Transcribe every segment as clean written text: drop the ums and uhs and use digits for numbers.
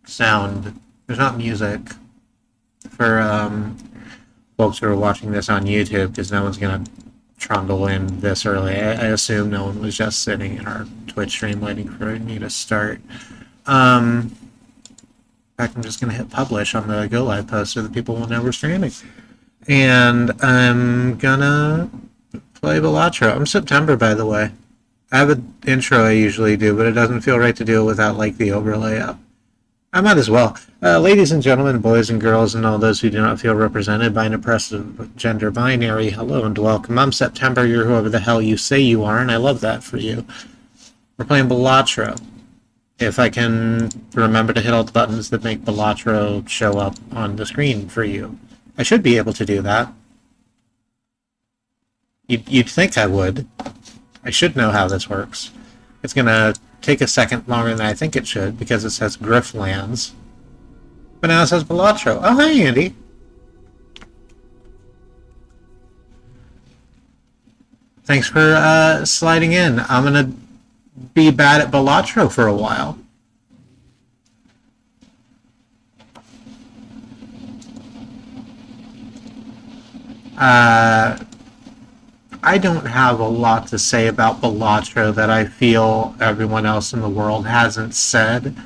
sound. There's not music for folks who are watching this on YouTube because no one's gonna trundle in this early. I assume no one was just sitting in our Twitch stream waiting for me to start. In fact, I'm just gonna hit publish on the Go Live post so that people will know we're streaming. And I'm gonna play Balatro. I'm September, by the way. I have an intro I usually do, but it doesn't feel right to do it without like the overlay up. I might as well. Ladies and gentlemen, boys and girls, and all those who do not feel represented by an oppressive gender binary, hello and welcome. I'm September, you're whoever the hell you say you are, and I love that for you. We're playing Balatro. If I can remember to hit all the buttons that make Balatro show up on the screen for you. I should be able to do that. You'd think I would. I should know how this works. It's gonna take a second longer than I think it should because it says Griftlands. But now it says Balatro. Oh, hi, Andy. Thanks for sliding in. I'm gonna be bad at Balatro for a while. I don't have a lot to say about Balatro that I feel everyone else in the world hasn't said.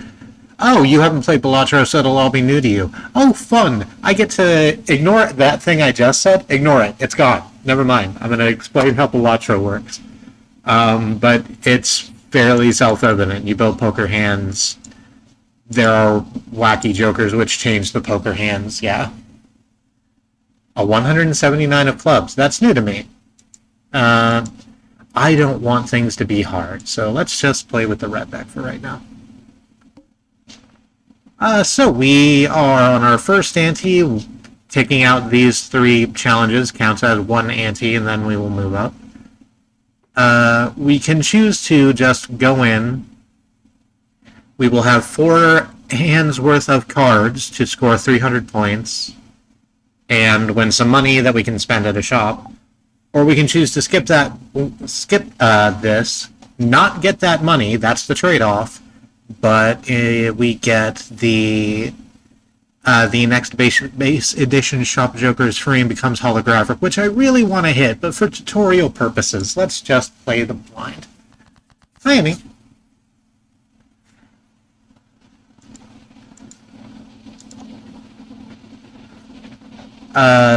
Oh, you haven't played Balatro, so it'll all be new to you. Oh, fun! I get to ignore that thing I just said. Ignore it. It's gone. Never mind. I'm going to explain how Balatro works. But it's fairly self-evident. You build poker hands. There are wacky jokers which change the poker hands, yeah. A 179 of clubs. That's new to me. I don't want things to be hard, so let's just play with the red deck for right now. So we are on our first ante. Taking out these 3 challenges counts as 1 ante, and then we will move up. We can choose to just go in. We will have 4 hands worth of cards to score 300 points and win some money that we can spend at a shop. Or we can choose to skip this, not get that money, that's the trade-off, but we get the next base edition Shop Joker's frame becomes holographic, which I really want to hit, but for tutorial purposes, let's just play the blind. Hi, Amy.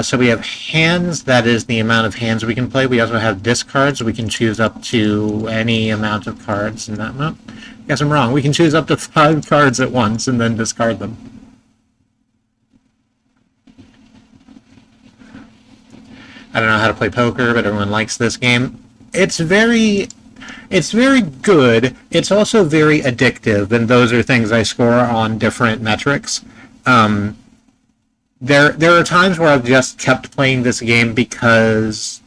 So we have hands, that is the amount of hands we can play. We also have discards, we can choose up to any amount of cards in that amount. Guess I'm wrong, we can choose up to 5 cards at once and then discard them. I don't know how to play poker, but everyone likes this game. It's very good. It's also very addictive, and those are things I score on different metrics. There are times where I've just kept playing this game because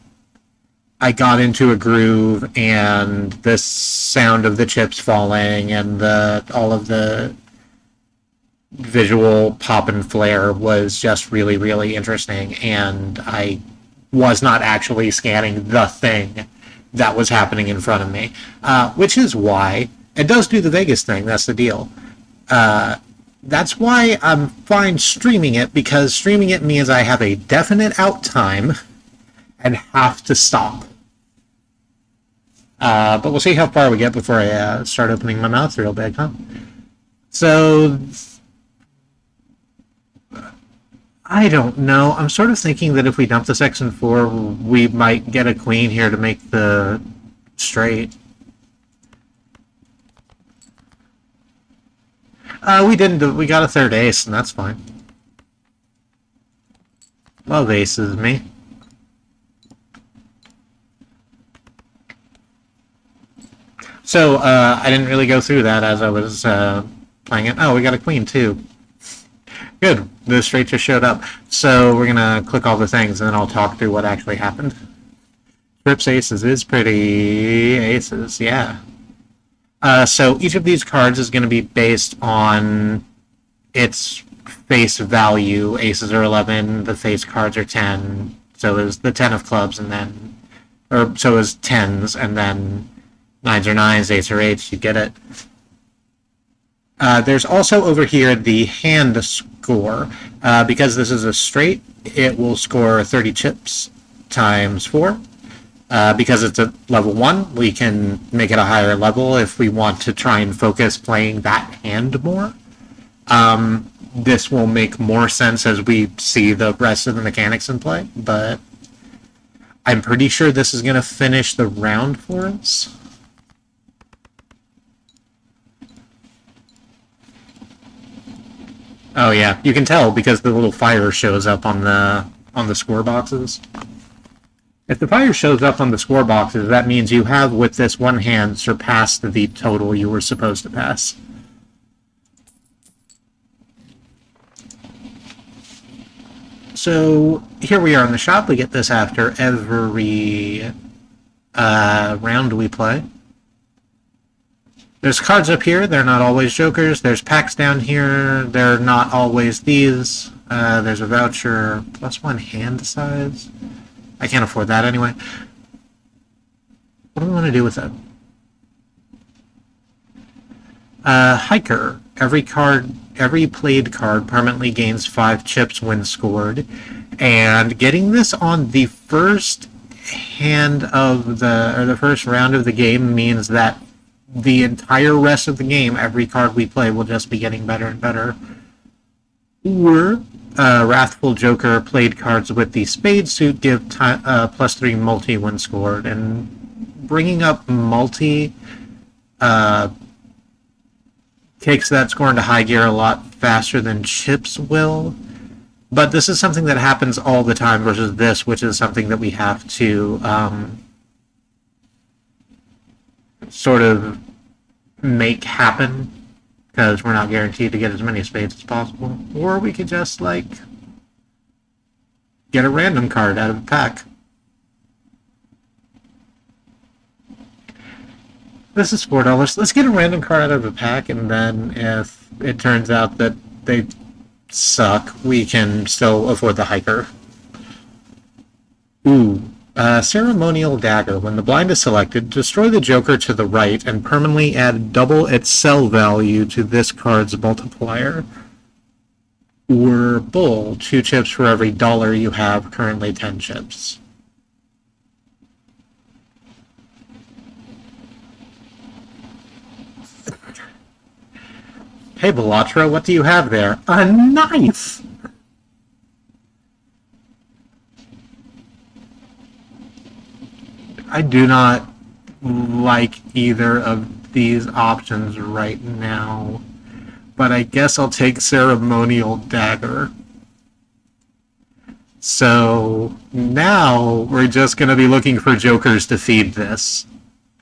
I got into a groove and the sound of the chips falling and all of the visual pop and flare was just really, really interesting, and I was not actually scanning the thing that was happening in front of me, which is why it does do the Vegas thing. That's the deal. That's why I'm fine streaming it, because streaming it means I have a definite out time and have to stop. But we'll see how far we get before I start opening my mouth real big, huh? So, I don't know. I'm sort of thinking that if we dump the section 4, we might get a queen here to make the straight. We didn't. We got a 3rd ace, and that's fine. Love aces, me. So, I didn't really go through that as I was playing it. Oh, we got a queen, too. Good. The straight just showed up. So, we're going to click all the things, and then I'll talk through what actually happened. Trips aces is pretty aces, yeah. So each of these cards is going to be based on its face value. Aces are 11, the face cards are 10, so is the 10 of clubs, and then, or so is 10s, and then 9s are 9s, 8s are 8s, you get it. There's also over here the hand score. Because this is a straight, it will score 30 chips times 4. Because it's a level 1, we can make it a higher level if we want to try and focus playing that hand more. This will make more sense as we see the rest of the mechanics in play, but I'm pretty sure this is going to finish the round for us. Oh yeah, you can tell because the little fire shows up on the score boxes. If the fire shows up on the score boxes, that means you have, with this one hand, surpassed the total you were supposed to pass. So here we are in the shop. We get this after every round we play. There's cards up here. They're not always jokers. There's packs down here. They're not always these. There's a voucher plus 1 hand size. I can't afford that anyway. What do we want to do with it? Hiker. Every played card permanently gains 5 chips when scored. And getting this on the first hand of the first round of the game means that the entire rest of the game, every card we play will just be getting better and better. Or Wrathful Joker played cards with the Spade suit give +3 multi when scored, and bringing up multi takes that score into high gear a lot faster than chips will. But this is something that happens all the time versus this, which is something that we have to sort of make happen, because we're not guaranteed to get as many spades as possible. Or we could just, like, get a random card out of a pack. This is $4. Let's get a random card out of a pack, and then if it turns out that they suck, we can still afford the hiker. Ooh. Ceremonial Dagger. When the blind is selected, destroy the joker to the right and permanently add double its sell value to this card's multiplier. Or Bull. 2 chips for every dollar you have, currently 10 chips. Hey, Balatro, what do you have there? A knife! I do not like either of these options right now, but I guess I'll take Ceremonial Dagger. So now we're just going to be looking for jokers to feed this,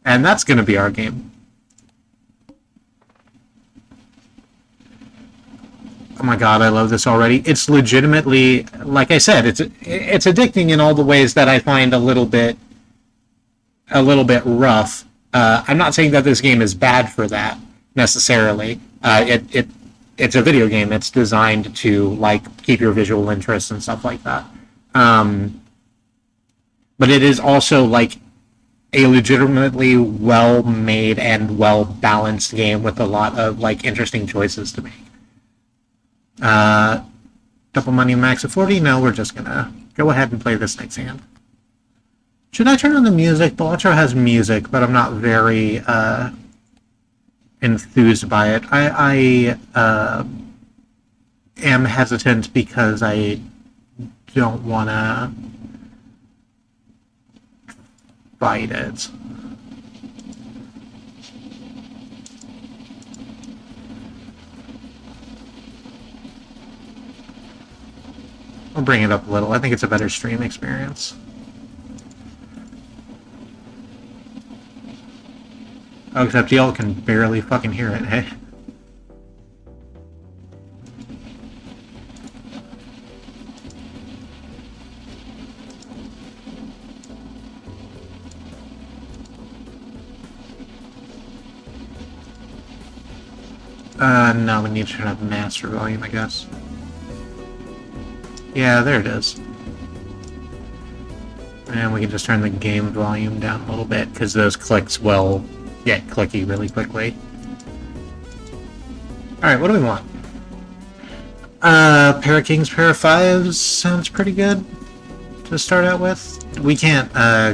and that's going to be our game. Oh my god, I love this already. It's legitimately, like I said, it's addicting in all the ways that I find a little bit rough. I'm not saying that this game is bad for that necessarily. It's a video game. It's designed to, like, keep your visual interest and stuff like that. But it is also, like, a legitimately well-made and well-balanced game with a lot of, like, interesting choices to make. Double money max of 40? No, we're just gonna go ahead and play this next hand. Should I turn on the music? Balatro has music, but I'm not very enthused by it. I am hesitant because I don't want to fight it. I'll bring it up a little. I think it's a better stream experience. Oh, except y'all can barely fucking hear it, hey? No, we need to turn up master volume, I guess. Yeah, there it is. And we can just turn the game volume down a little bit, because those clicks will get clicky really quickly. Alright, what do we want? Pair of kings, pair of fives sounds pretty good to start out with. We can't,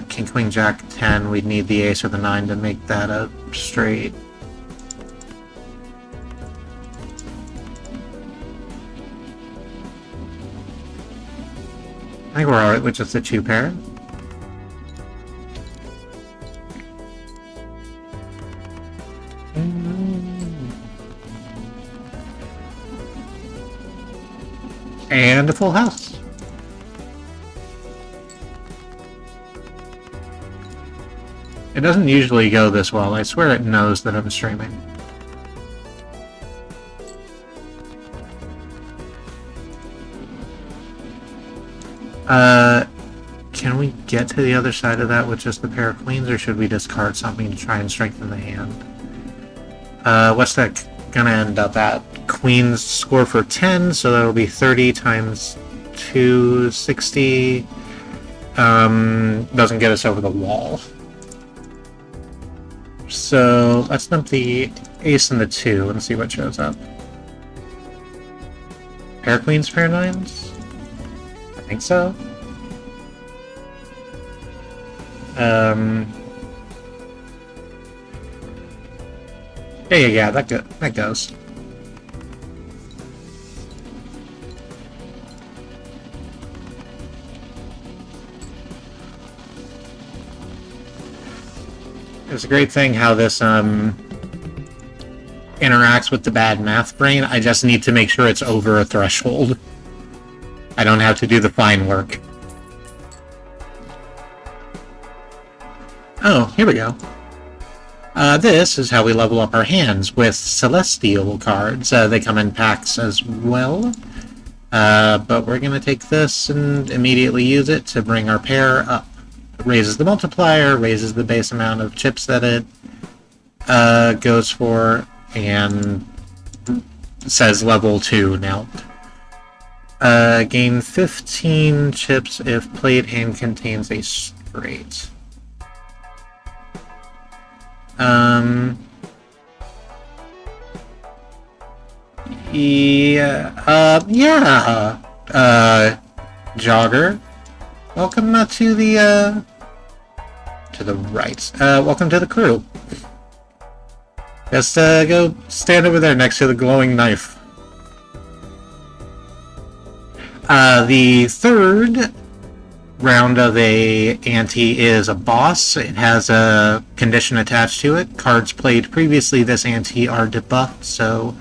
king, queen, jack, 10. We'd need the ace or the 9 to make that a straight. I think we're alright with just the 2 pair. And a full house. It doesn't usually go this well. I swear it knows that I'm streaming. Can we get to the other side of that with just the pair of queens, or should we discard something to try and strengthen the hand? What's that gonna end up at? Queens score for 10, so that'll be 30 times 2, 60. Doesn't get us over the wall. So let's dump the ace and the 2 and see what shows up. Pair queens, pair 9s? I think so. Yeah, that goes. It's a great thing how this interacts with the bad math brain. I just need to make sure it's over a threshold. I don't have to do the fine work. Oh, here we go. This is how we level up our hands with celestial cards. They come in packs as well. But we're going to take this and immediately use it to bring our pair up. It raises the multiplier, raises the base amount of chips that it goes for, and says level 2 now. Gain 15 chips if played hand contains a straight. Jogger. Welcome to the right. Welcome to the crew. Just go stand over there next to the glowing knife. The third round of a ante is a boss. It has a condition attached to it. Cards played previously this ante are debuffed, so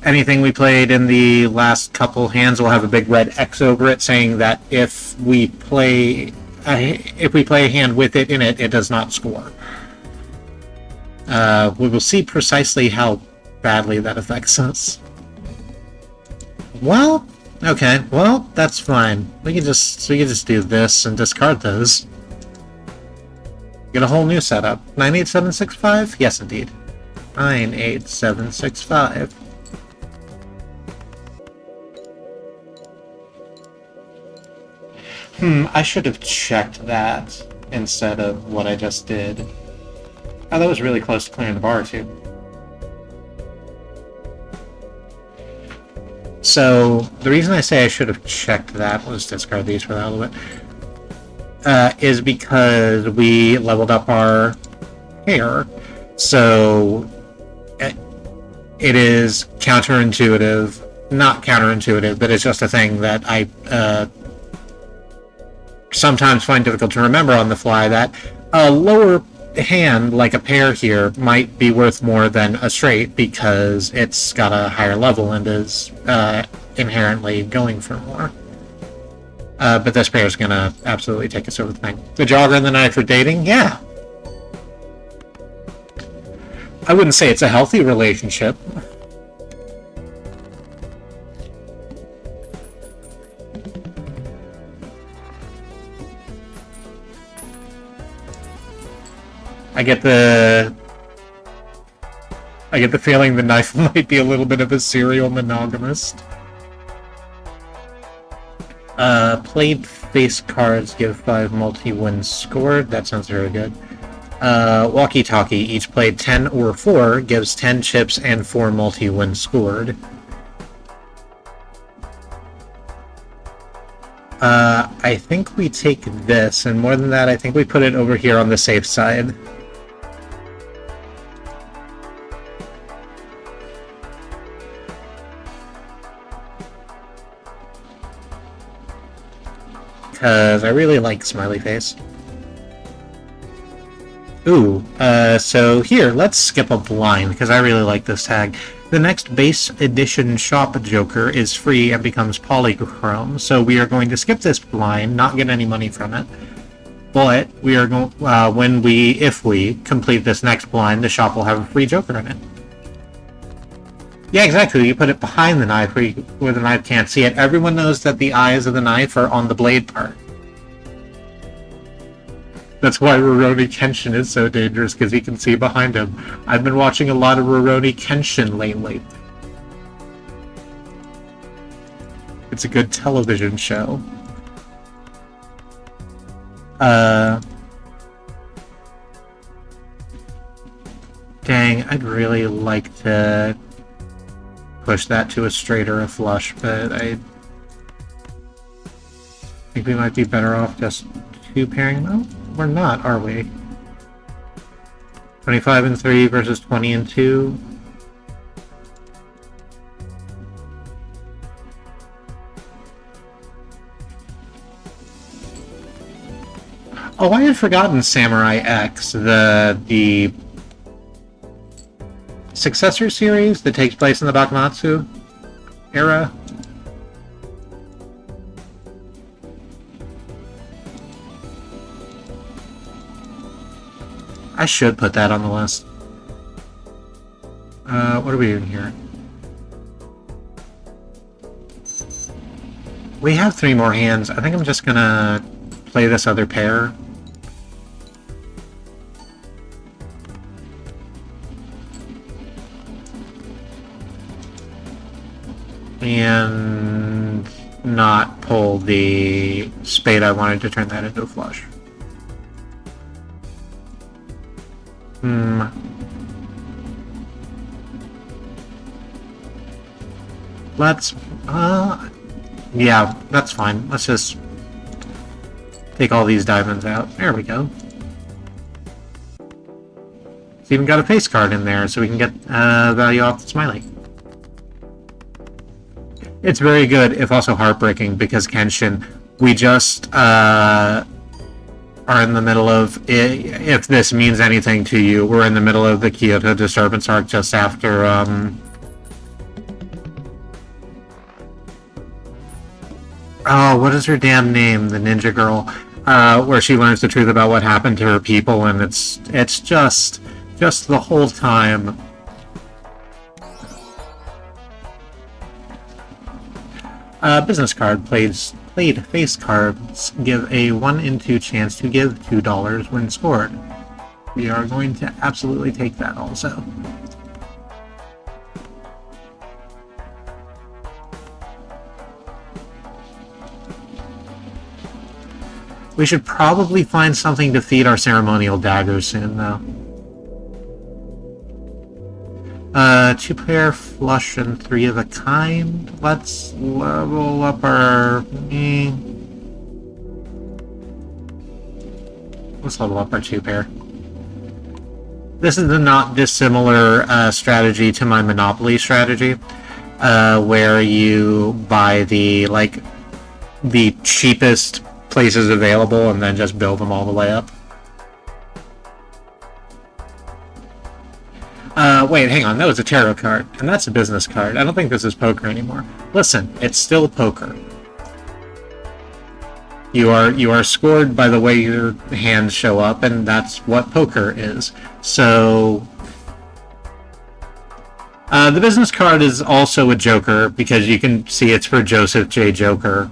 anything we played in the last couple hands will have a big red X over it, saying that if we play a hand with it in it, it does not score. We will see precisely how badly that affects us. Well, okay, well, that's fine. We can just do this and discard those. Get a whole new setup. 98765? Yes, indeed. 98765. I should have checked that instead of what I just did. Oh, that was really close to clearing the bar, too. So, the reason I say I should have checked that, let's discard these for that a little bit, is because we leveled up our hair. So, it is counterintuitive, not counterintuitive, but it's just a thing that I sometimes find difficult to remember on the fly, that a lower hand, like a pair here, might be worth more than a straight because it's got a higher level and is inherently going for more. But this pair is going to absolutely take us over the thing. The jogger and the knife for dating? Yeah. I wouldn't say it's a healthy relationship. I get the feeling the knife might be a little bit of a serial monogamist. Played face cards give 5 multi-wins scored. That sounds very good. Walkie-talkie. Each played 10 or 4 gives 10 chips and 4 multi when scored. I think we take this, and more than that, I think we put it over here on the safe side. Because I really like Smiley Face. Ooh, so here, let's skip a blind, because I really like this tag. The next base edition shop Joker is free and becomes polychrome, so we are going to skip this blind, not get any money from it. But we are going, if we complete this next blind, the shop will have a free Joker in it. Yeah, exactly. You put it behind the knife where the knife can't see it. Everyone knows that the eyes of the knife are on the blade part. That's why Rurouni Kenshin is so dangerous, because he can see behind him. I've been watching a lot of Rurouni Kenshin lately. It's a good television show. Dang, I'd really like to push that to a straight or a flush, but I think we might be better off just two-pairing them. We're not, are we? 25 and 3 versus 20 and 2. Oh, I had forgotten Samurai X, the successor series that takes place in the Bakumatsu era. I should put that on the list. What are we doing here? We have 3 more hands. I think I'm just gonna play this other pair. And not pull the spade. I wanted to turn that into a flush. Let's, yeah, that's fine. Let's just take all these diamonds out. There we go. It's even got a face card in there, so we can get value off the smiley. It's very good, if also heartbreaking, because Kenshin, we just are in the middle of, if this means anything to you, we're in the middle of the Kyoto disturbance arc just after, oh, what is her damn name? The ninja girl, where she learns the truth about what happened to her people, and it's just the whole time. Business card played face cards give a 1 in 2 chance to give $2 when scored. We are going to absolutely take that also. We should probably find something to feed our ceremonial daggers soon, though. 2-pair flush and 3 of a kind. Let's level up our... Let's level up our 2-pair. This is a not dissimilar strategy to my Monopoly strategy, where you buy the cheapest places available and then just build them all the way up. Wait, hang on, that was a tarot card, and that's a business card. I don't think this is poker anymore. Listen, it's still poker. You are scored by the way your hands show up, and that's what poker is. So, the business card is also a Joker, because you can see it's for Joseph J. Joker.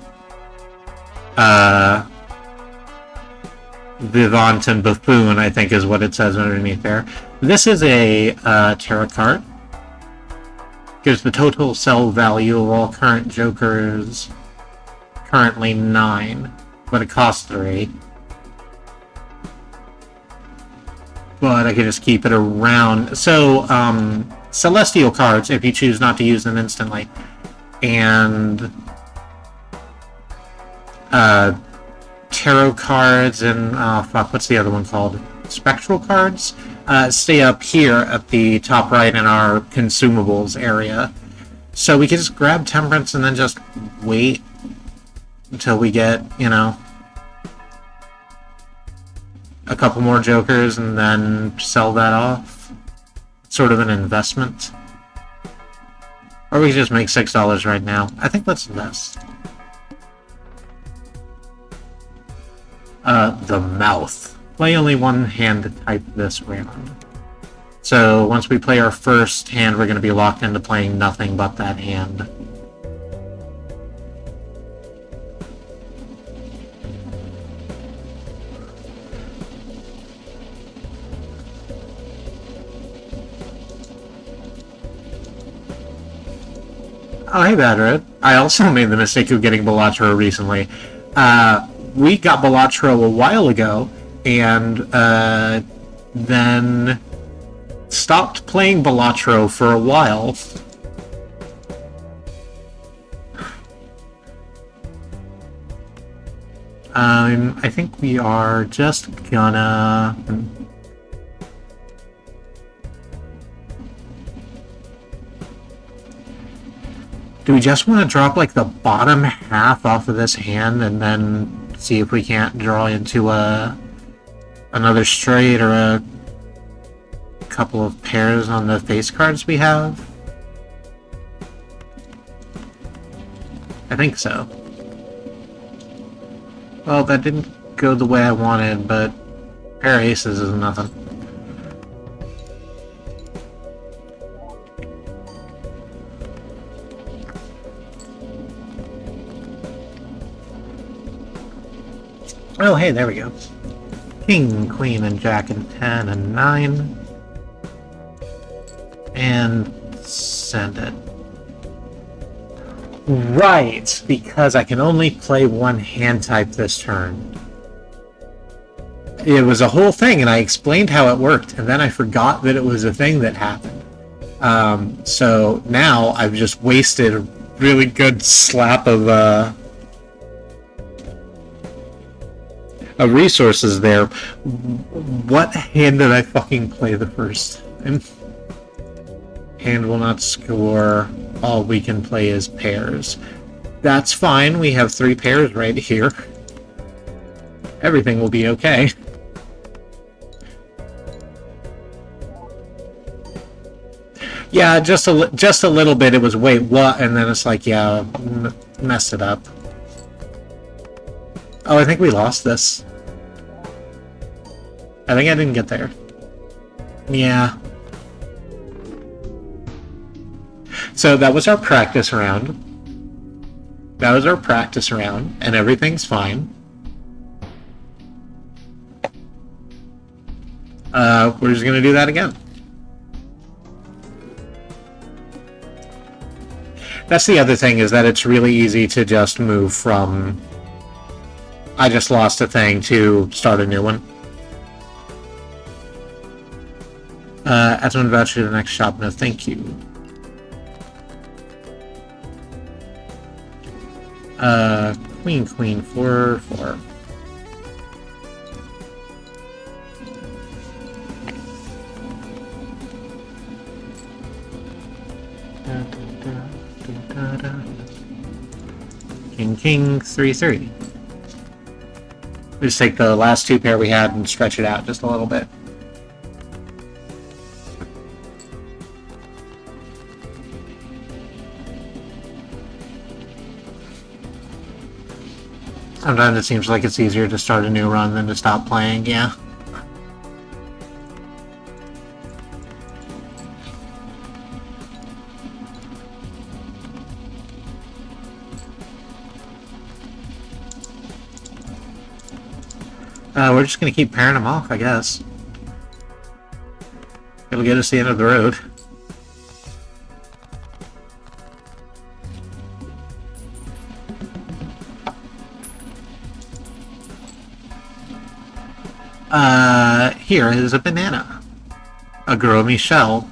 Vivant and Buffoon, I think is what it says underneath there. This is a tarot card. Gives the total sell value of all current Jokers currently 9, but it costs 3. but I could just keep it around. So, celestial cards, if you choose not to use them instantly, and tarot cards and fuck, what's the other one called? Spectral cards stay up here at the top right in our consumables area. So we can just grab Temperance and then just wait until we get, you know, a couple more jokers and then sell that off. Sort of an investment. Or we can just make $6 right now. I think let's invest. The mouth. Play only one hand type this round. So once we play our first hand, we're going to be locked into playing nothing but that hand. Oh, hey, Badred. I also made the mistake of getting Balatro recently. We got Balatro a while ago, and then stopped playing Balatro for a while. I think we are just gonna... Do we just want to drop like the bottom half off of this hand and then see if we can't draw into another straight or a couple of pairs on the face cards we have? I think so. Well, that didn't go the way I wanted, but pair of aces is nothing. Oh, hey, there we go. King, queen, and jack, and 10, and 9. And send it. Right, because I can only play one hand type this turn. It was a whole thing, and I explained how it worked, and then I forgot that it was a thing that happened. So now I've just wasted a really good slap of resources there. What hand did I fucking play the first time? Hand will not score. All we can play is pairs. That's fine. We have 3 pairs right here. Everything will be okay. Yeah, just a little bit. It was, wait, what? And then it's like, yeah, messed it up. Oh, I think we lost this. I think I didn't get there. Yeah. So that was our practice round. That was our practice round, and everything's fine. We're just gonna do that again. That's the other thing, is that it's really easy to just move from I just lost a thing to start a new one. Add someone voucher to the next shop. No, thank you. Queen, queen, 4, 4. King, king, 3, 3. We just take the last 2 pair we had and stretch it out just a little bit. Sometimes it seems like it's easier to start a new run than to stop playing, yeah. We're just gonna keep pairing them off, I guess. It'll get us to the end of the road. here is a banana. A Grow Me Shell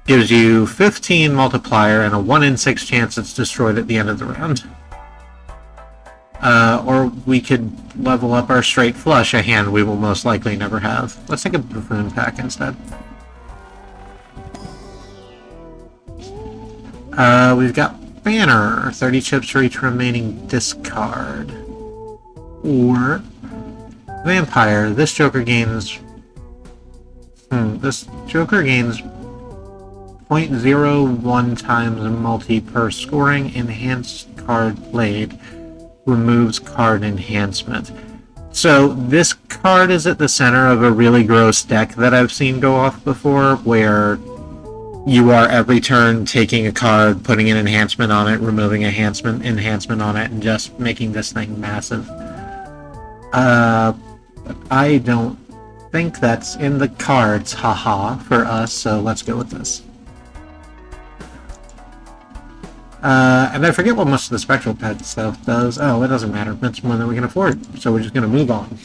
gives you 15 multiplier and a 1 in 6 chance it's destroyed at the end of the round. Or we could level up our Straight Flush, a hand we will most likely never have. Let's take a Buffoon pack instead. We've got Banner, 30 chips for each remaining discard. Or Vampire, this Joker gains... this Joker gains 0.01 times multi per scoring, enhanced card played, removes card enhancement. So this card is at the center of a really gross deck that I've seen go off before, where you are every turn taking a card, putting an enhancement on it, removing a enhancement on it, and just making this thing massive. I don't think that's in the cards, haha, for us, so let's go with this. And I forget what most of the Spectral Pet stuff does. Oh, it doesn't matter. That's more than we can afford, so we're just going to move on.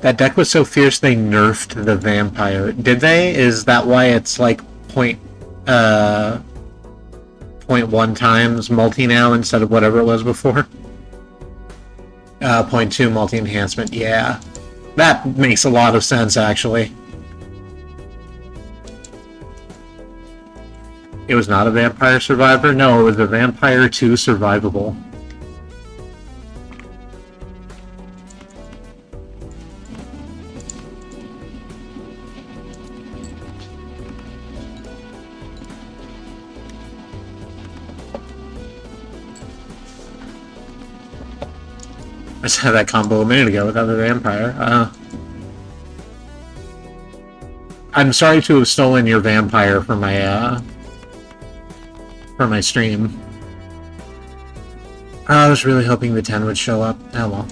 That deck was so fierce they nerfed the Vampire. Did they? Is that why it's like 0.1 times multi now instead of whatever it was before? 0.2 multi-enhancement, yeah. That makes a lot of sense, actually. It was not a Vampire Survivor? No, it was a Vampire 2 Survivable. I just had that combo a minute ago without the Vampire. I'm sorry to have stolen your Vampire for my stream. I was really hoping the 10 would show up. Oh well.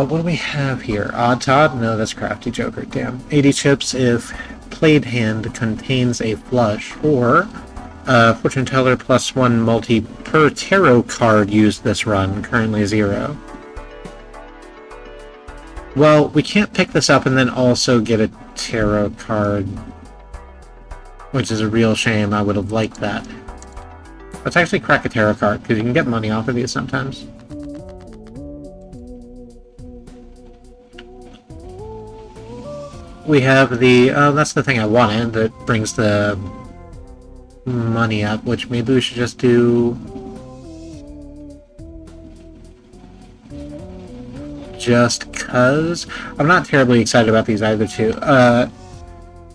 What do we have here? Odd Todd? No, that's Crafty Joker. Damn. 80 chips if played hand contains a flush, or Fortune Teller +1 multi per tarot card used this run, currently 0. Well, we can't pick this up and then also get a tarot card, which is a real shame. I would have liked that. Let's actually crack a tarot card, because you can get money off of these sometimes. We have the, that's the thing I wanted, that brings the money up, which maybe we should just do just cuz. I'm not terribly excited about these either, too.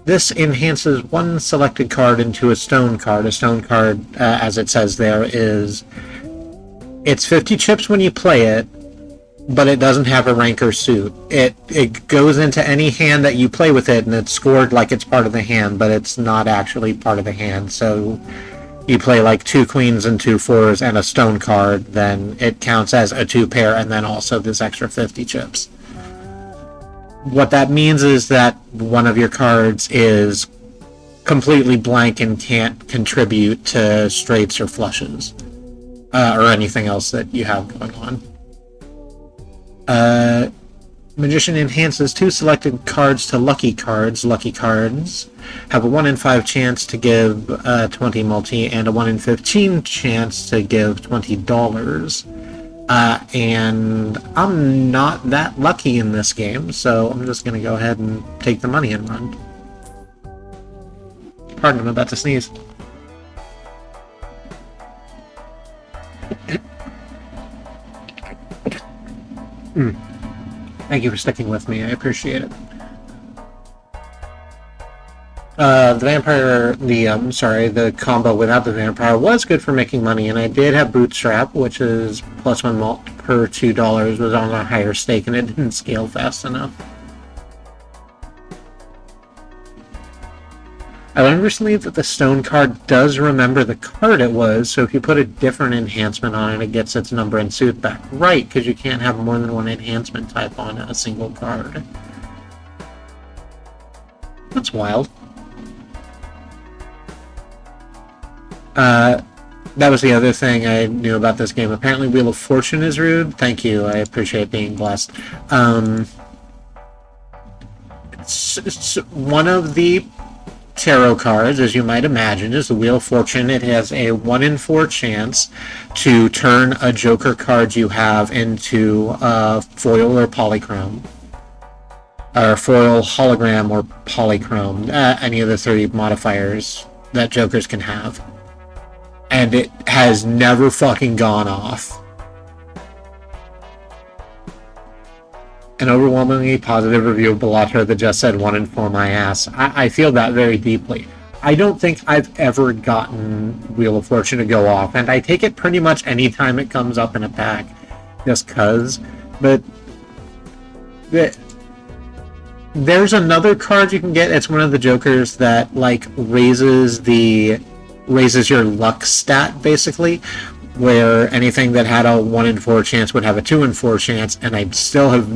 This enhances one selected card into a stone card. A stone card, as it says there, is... It's 50 chips when you play it, but it doesn't have a rank or suit. It goes into any hand that you play with it, and it's scored like it's part of the hand, but it's not actually part of the hand. So you play like 2 queens and 2 fours and a stone card, then it counts as a 2 pair, and then also this extra 50 chips. What that means is that one of your cards is completely blank and can't contribute to straights or flushes, or anything else that you have going on. Magician enhances 2 selected cards to lucky cards. Lucky cards have a 1 in 5 chance to give 20 multi and a 1 in 15 chance to give $20. And I'm not that lucky in this game, so I'm just going to go ahead and take the money and run. Pardon, I'm about to sneeze. Thank you for sticking with me. I appreciate it. The vampire, the combo without the vampire was good for making money, and I did have Bootstrap, which is +1 mult per $2, was on a higher stake, and it didn't scale fast enough. I learned recently that the stone card does remember the card it was, so if you put a different enhancement on it, it gets its number and suit back. Right, because you can't have more than one enhancement type on a single card. That's wild. That was the other thing I knew about this game. Apparently Wheel of Fortune is rude. Thank you, I appreciate being blessed. One of the tarot cards, as you might imagine, is the Wheel of Fortune. It has a 1 in 4 chance to turn a Joker card you have into foil or polychrome. Or foil, hologram, or polychrome. Any of the 3 modifiers that Jokers can have. And it has never fucking gone off. An overwhelmingly positive review of Balatro that just said 1 in 4 my ass. I feel that very deeply. I don't think I've ever gotten Wheel of Fortune to go off, and I take it pretty much any time it comes up in a pack, just cuz. But there's another card you can get. It's one of the Jokers that like raises your luck stat, basically, where anything that had a 1 in 4 chance would have a 2 in 4 chance, and I'd still have,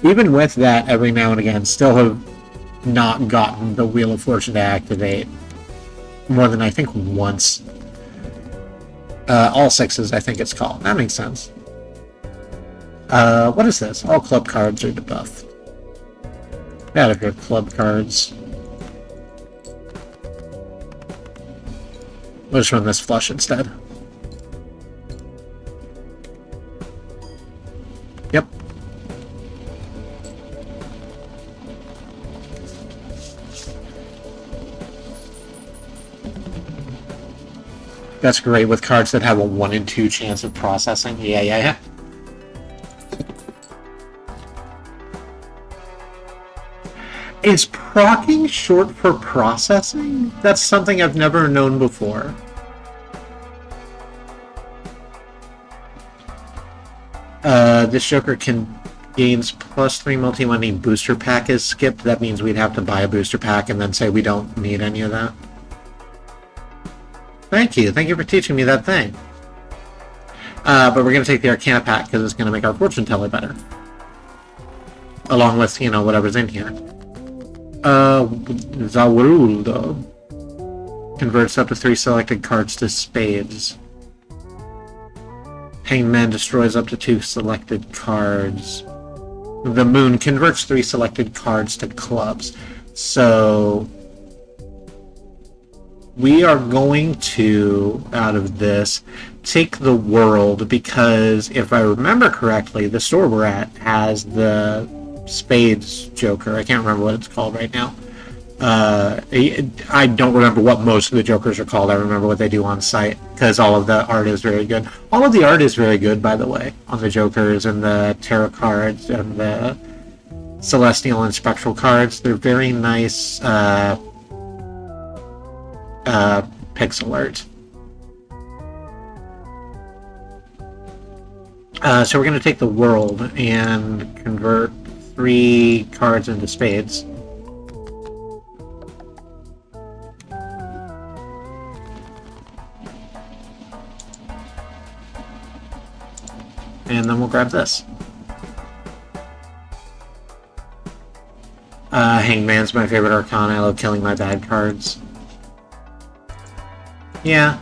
even with that, every now and again, still have not gotten the Wheel of Fortune to activate more than, I think, once. All 6s, I think it's called. That makes sense. What is this? All club cards are debuffed. Get out of here, club cards. We'll just run this flush instead. Yep. That's great with cards that have a 1 in 2 chance of processing. Yeah. Is procking short for processing? That's something I've never known before. This Joker gains +3 multi-money booster pack is skipped. That means we'd have to buy a booster pack and then say we don't need any of that. Thank you for teaching me that thing. But we're going to take the Arcana pack because it's going to make our fortune teller better. Along with, whatever's in here. Zawruldo converts up to 3 selected cards to spades. Hangman destroys up to 2 selected cards. The Moon converts 3 selected cards to clubs. So we are going to, out of this, take the World, because if I remember correctly, the store we're at has the Spades Joker. I can't remember what it's called right now. I don't remember what most of the Jokers are called. I remember what they do on site, because all of the art is very good. All of the art is very good, by the way, on the Jokers and the tarot cards and the celestial and spectral cards. They're very nice pixel art. So we're going to take the World and convert 3 cards into spades. And then we'll grab this. Hangman's my favorite Arcana. I love killing my bad cards. Yeah.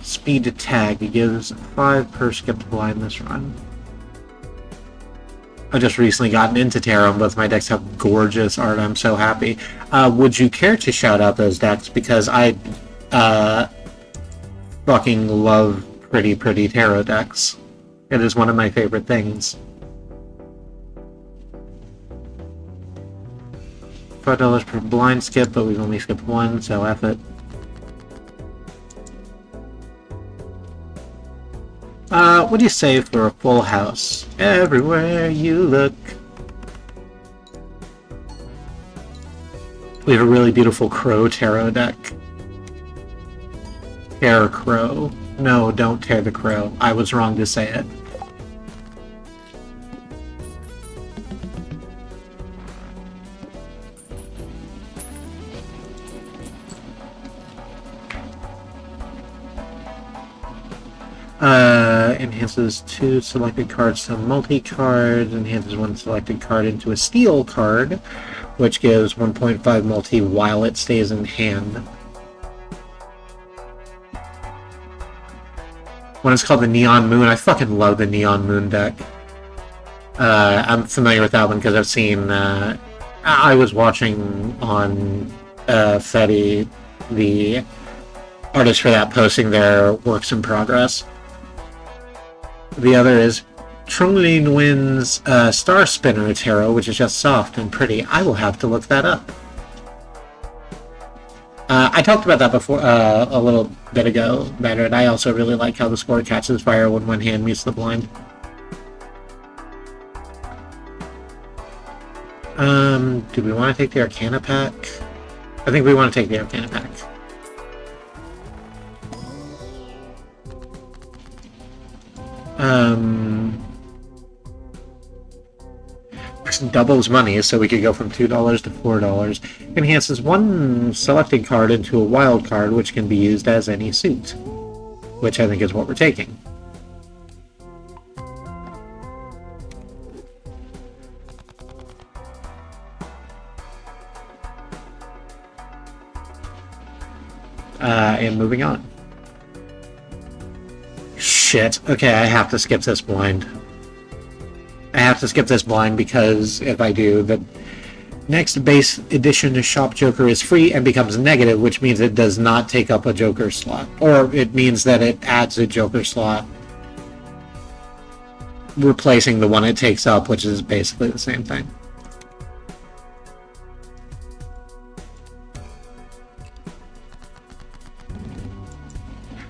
Speed to tag. It gives 5 per skipped blind this run. I've just recently gotten into tarot, and both my decks have gorgeous art. I'm so happy. Would you care to shout out those decks? Because I fucking love pretty tarot decks. It is one of my favorite things. $5 per blind skip, but we've only skipped 1, so F it. What do you say for a full house? Everywhere you look. We have a really beautiful Crow tarot deck. Scarecrow. No, don't tear the crow. I was wrong to say it. Enhances 2 selected cards to multi-card, enhances 1 selected card into a steel card, which gives 1.5 multi while it stays in hand. One is called the Neon Moon. I fucking love the Neon Moon deck. I'm familiar with that one because I've seen... I was watching on Fetty, the artist for that, posting their works in progress. The other is Trunglin Win's Star Spinner Tarot, which is just soft and pretty. I will have to look that up. I talked about that before a little bit ago, and I also really like how the score catches fire when one hand meets the blind. Do we want to take the Arcana pack? I think we want to take the Arcana pack. Doubles money, so we could go from $2 to $4. Enhances 1 selected card into a wild card, which can be used as any suit, which I think is what we're taking. And moving on. Shit. Okay, I have to skip this blind. I have to skip this blind because if I do, the next base edition to Shop Joker is free and becomes negative, which means it does not take up a Joker slot. Or it means that it adds a Joker slot, replacing the one it takes up, which is basically the same thing.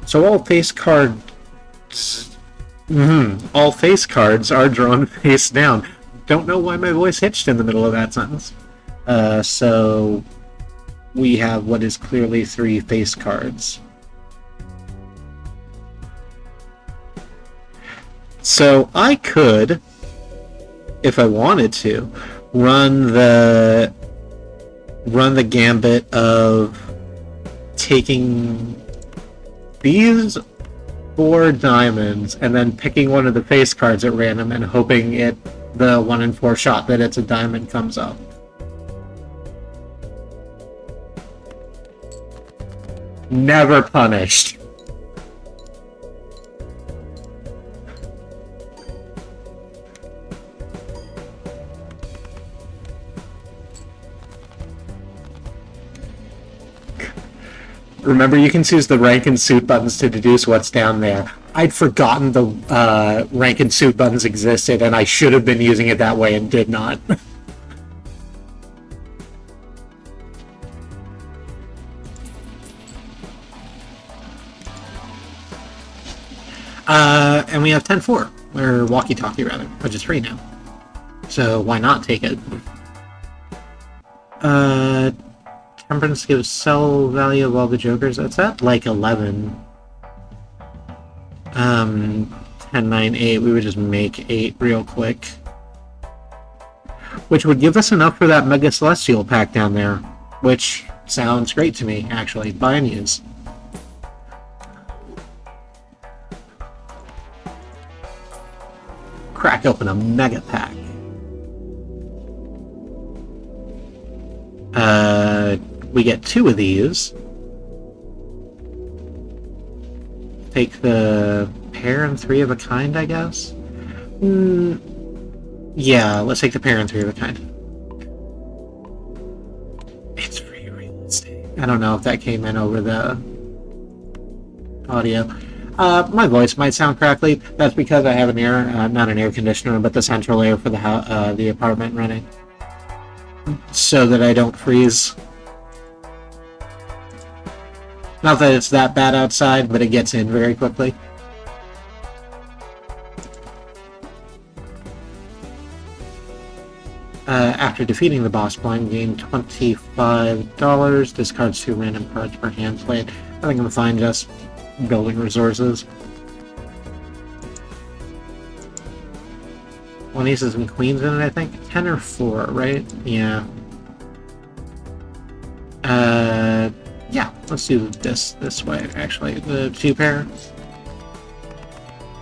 So all face cards... all face cards are drawn face down. Don't know why my voice hitched in the middle of that sentence. So we have what is clearly 3 face cards. So I could, if I wanted to, run the gambit of taking these 4 diamonds and then picking one of the face cards at random and hoping the 1 in 4 shot that it's a diamond comes up. Never punished. Remember, you can choose the rank and suit buttons to deduce what's down there. I'd forgotten the rank and suit buttons existed, and I should have been using it that way and did not. And we have 10-4, or walkie-talkie rather, which is free now. So why not take it? Temperance gives sell value of all the jokers. That's at like 11. 10, 9, 8. We would just make 8 real quick. Which would give us enough for that Mega Celestial pack down there. Which sounds great to me, actually. Buy and use. Crack open a Mega Pack. We get 2 of these. Take the pair and 3 of a kind, I guess? Yeah, let's take the pair and 3 of a kind. It's free real estate. I don't know if that came in over the audio. My voice might sound crackly. That's because I have an air, not an air conditioner, but the central air for the apartment running. So that I don't freeze. Not that it's that bad outside, but it gets in very quickly. After defeating the boss blind, gain $25. Discards 2 random cards per hand played. I think I'm fine just building resources. One aces and queens in it, I think. 10 or 4, right? Yeah. Yeah, let's do this way, actually. The 2 pair.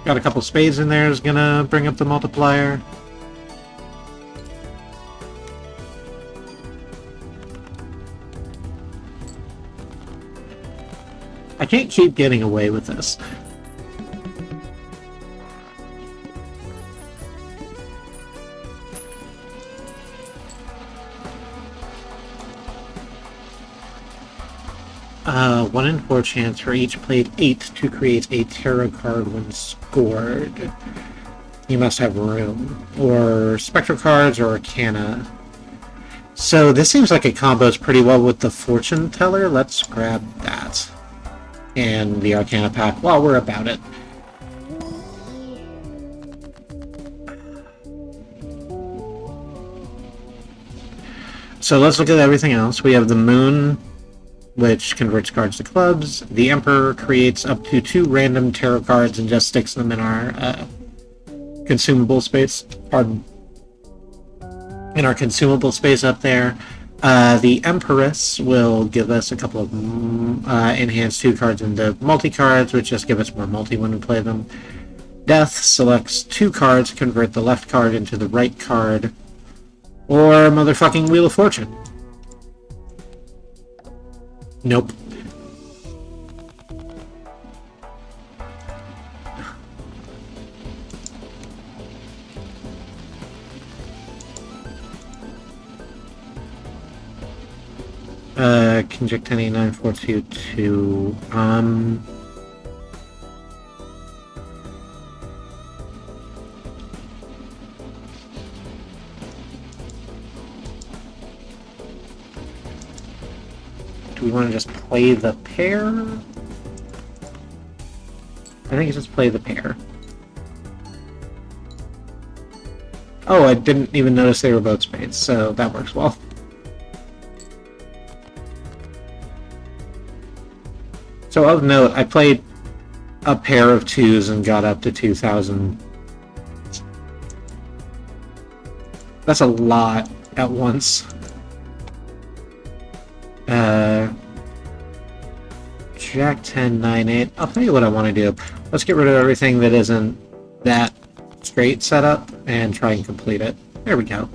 Got a couple spades in there, is gonna bring up the multiplier. I can't keep getting away with this. One in 4 chance for each played 8 to create a tarot card when scored. You must have room. Or spectral cards or arcana. So this seems like it combos pretty well with the fortune teller. Let's grab that. And the arcana pack while we're about it. So let's look at everything else. We have the moon, which converts cards to clubs. The Emperor creates up to 2 random tarot cards and just sticks them in our consumable space. Pardon. In our consumable space up there. The Empress will give us a couple of enhanced 2 cards into multi-cards, which just give us more multi when we play them. Death selects 2 cards, convert the left card into the right card. Or motherfucking Wheel of Fortune. Nope. Conject any 9422. Do we want to just play the pair? I think it's just play the pair. Oh, I didn't even notice they were both spades, so that works well. So of note, I played a pair of 2s and got up to 2,000. That's a lot at once. Jack 10, 9, 8. I'll tell you what I want to do. Let's get rid of everything that isn't that straight setup and try and complete it. There we go.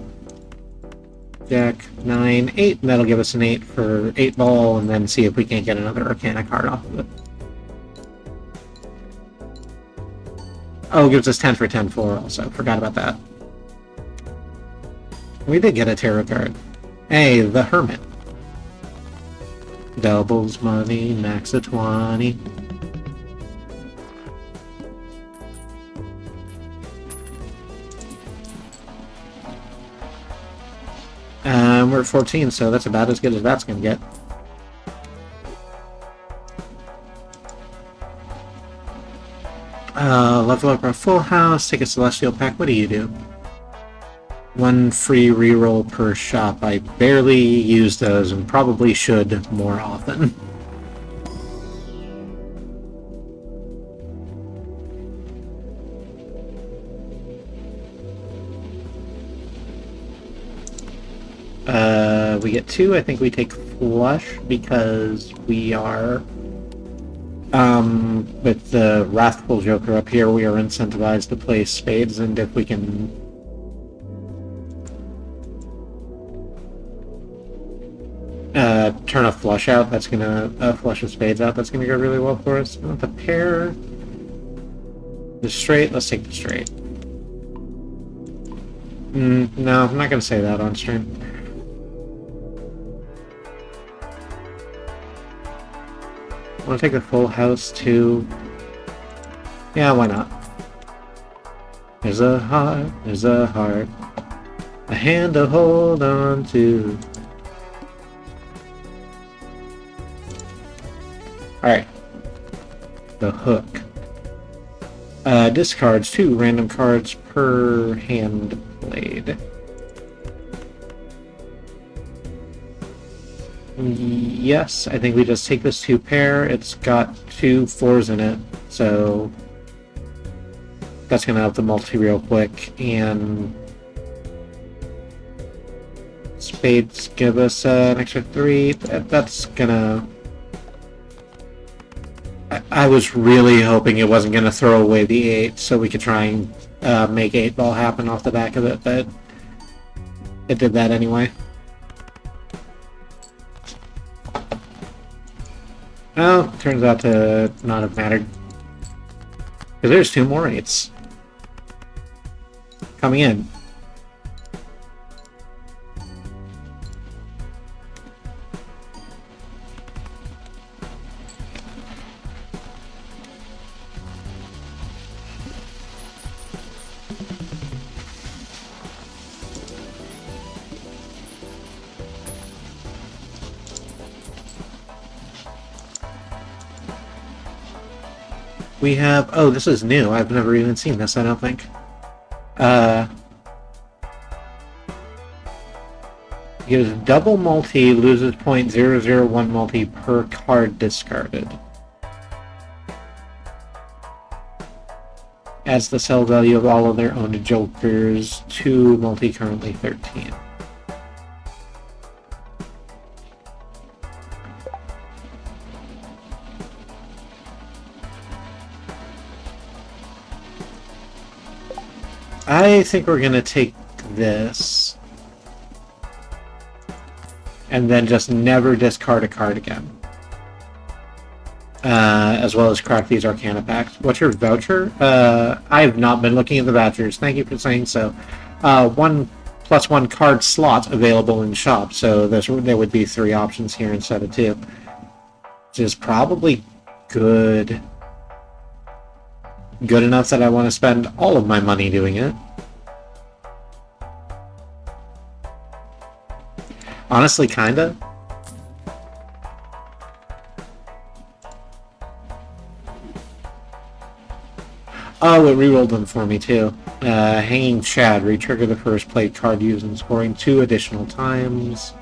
Jack 9, 8, and that'll give us an 8 for 8 ball, and then see if we can't get another Arcana card off of it. Oh, it gives us 10 for 10 4 also. Forgot about that. We did get a tarot card. Hey, the Hermit. Doubles money, max of 20. We're at 14, so that's about as good as that's gonna get. Level up our full house, take a celestial pack. What do you do? 1 free reroll per shop. I barely use those and probably should more often. We get 2. I think we take flush because we are with the Wrathful Joker up here, we are incentivized to play spades, and if we can turn a flush out, that's gonna flush of spades out, that's gonna go really well for us. We want the pair, the straight. Let's take the straight. No, I'm not gonna say that on stream. I want to take the full house too. Yeah, why not? There's a heart, a hand to hold on to. Alright. The hook. Discards 2 random cards per hand played. Yes, I think we just take this 2 pair. It's got 2 4s in it, so that's gonna up the multi real quick. And spades give us an extra 3. That's gonna. I was really hoping it wasn't gonna throw away the 8, so we could try and make 8-ball happen off the back of it, but it did that anyway. Oh, turns out to not have mattered. Because there's 2 more 8s coming in. We have... Oh, this is new. I've never even seen this, I don't think. Gives double multi, loses 0.001 multi per card discarded. Adds the sell value of all of their owned jokers to multi, currently 13. I think we're gonna take this and then just never discard a card again. As well as crack these Arcana packs. What's your voucher? I have not been looking at the vouchers. Thank you for saying so. 1+1 card slot available in shop, so there would be 3 options here instead of 2. Which is probably good. Good enough that I want to spend all of my money doing it. Honestly, kinda. Oh, it rerolled them for me too. Hanging Chad, retrigger the first played card used and scoring 2 additional times.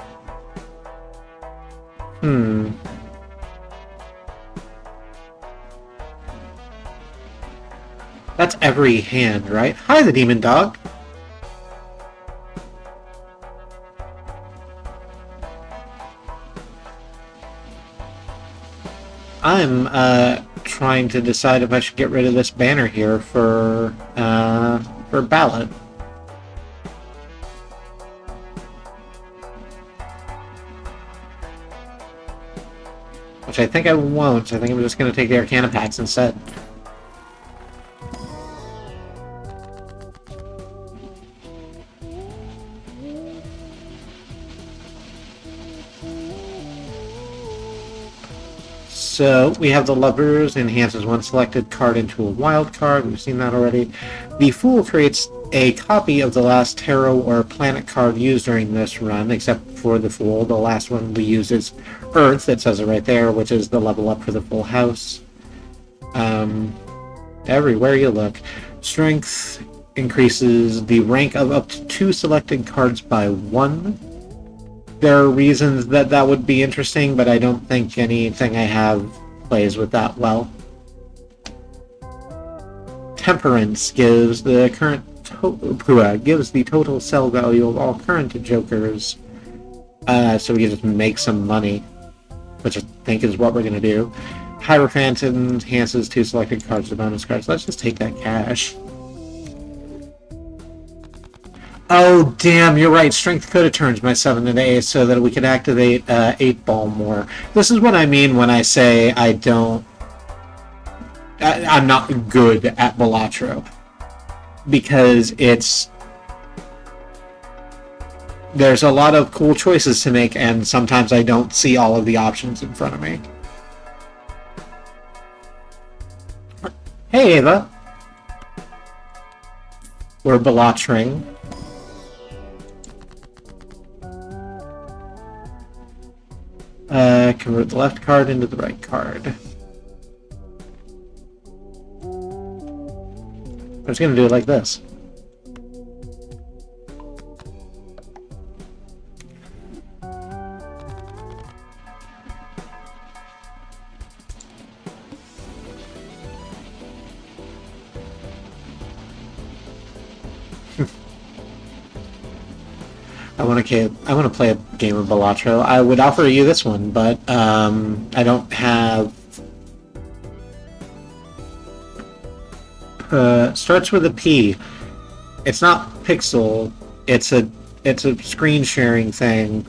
That's every hand, right? Hi, the demon dog. I'm trying to decide if I should get rid of this banner here for ballot. Which I think I won't. I think I'm just going to take the Arcana packs instead. So we have the Lovers, enhances one selected card into a wild card. We've seen that already. The Fool creates a copy of the last tarot or planet card used during this run, except for the Fool. The last one we use is Earth, it says it right there, which is the level up for the full house. Everywhere you look. Strength increases the rank of up to 2 selected cards by 1. There are reasons that would be interesting, but I don't think anything I have plays with that well. Temperance gives the gives the total sell value of all current jokers, so we can just make some money, which I think is what we're gonna do. Hierophant enhances 2 selected cards to bonus cards. Let's just take that cash. Oh, damn, you're right. Strength could have turned my 7 into 8 so that we could activate 8-ball more. This is what I mean when I say I'm not good at Balatro. Because there's a lot of cool choices to make, and sometimes I don't see all of the options in front of me. Hey, Ava. We're Balatring. Convert the left card into the right card. I'm just gonna do it like this. I want to play a game of Balatro. I would offer you this one, but I don't have. Starts with a P. It's not Pixel. It's a screen sharing thing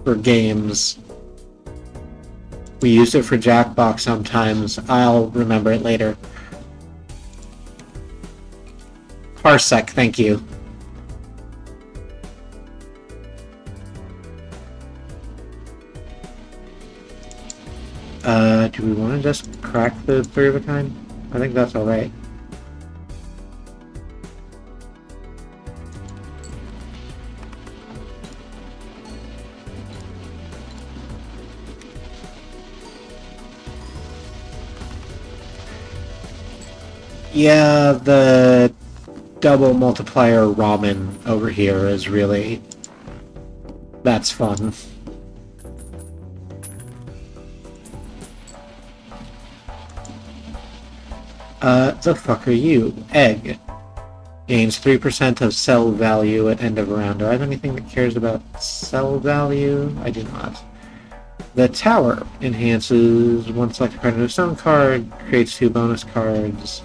for games. We use it for Jackbox sometimes. I'll remember it later. Parsec, thank you. Do we want to just crack the 3 of a kind? I think that's alright. Yeah, the double multiplier ramen over here is really... that's fun. The fuck are you? Egg. Gains 3% of cell value at end of round. Do I have anything that cares about cell value? I do not. The tower enhances one selected card into a stone card, creates 2 bonus cards.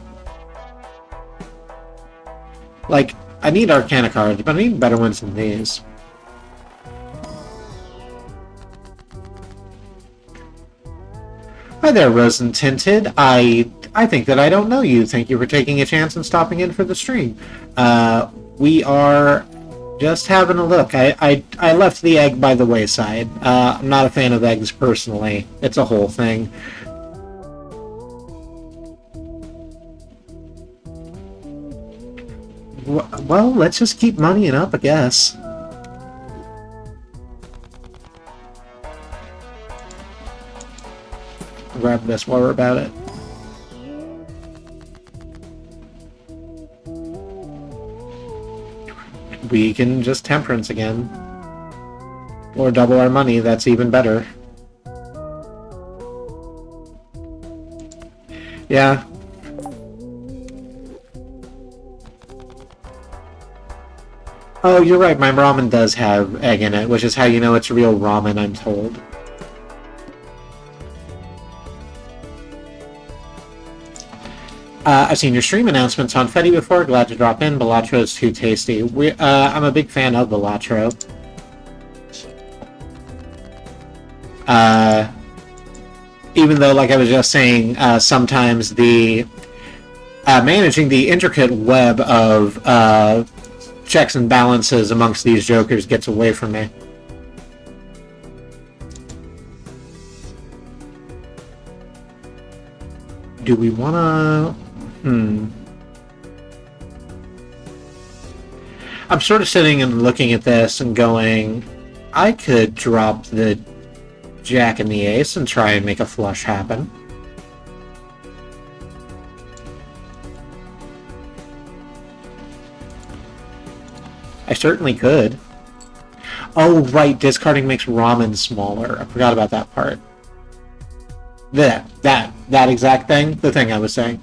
Like, I need Arcana cards, but I need better ones than these. Hi there, Rosen Tinted. I think that I don't know you. Thank you for taking a chance and stopping in for the stream. We are just having a look. I left the egg by the wayside. I'm not a fan of eggs personally. It's a whole thing. Well, let's just keep moneying up, I guess. Grab this while we're about it. We can just temperance again. Or double our money, that's even better. Yeah. Oh, you're right, my ramen does have egg in it, which is how you know it's real ramen, I'm told. I've seen your stream announcements on Fetty before. Glad to drop in. Balatro is too tasty. I'm a big fan of Balatro. Even though, like I was just saying, sometimes the managing the intricate web of checks and balances amongst these jokers gets away from me. Do we wanna... I'm sort of sitting and looking at this and going, I could drop the Jack and the Ace and try and make a flush happen. I certainly could. Oh, right, discarding makes ramen smaller. I forgot about that part. That exact thing? The thing I was saying.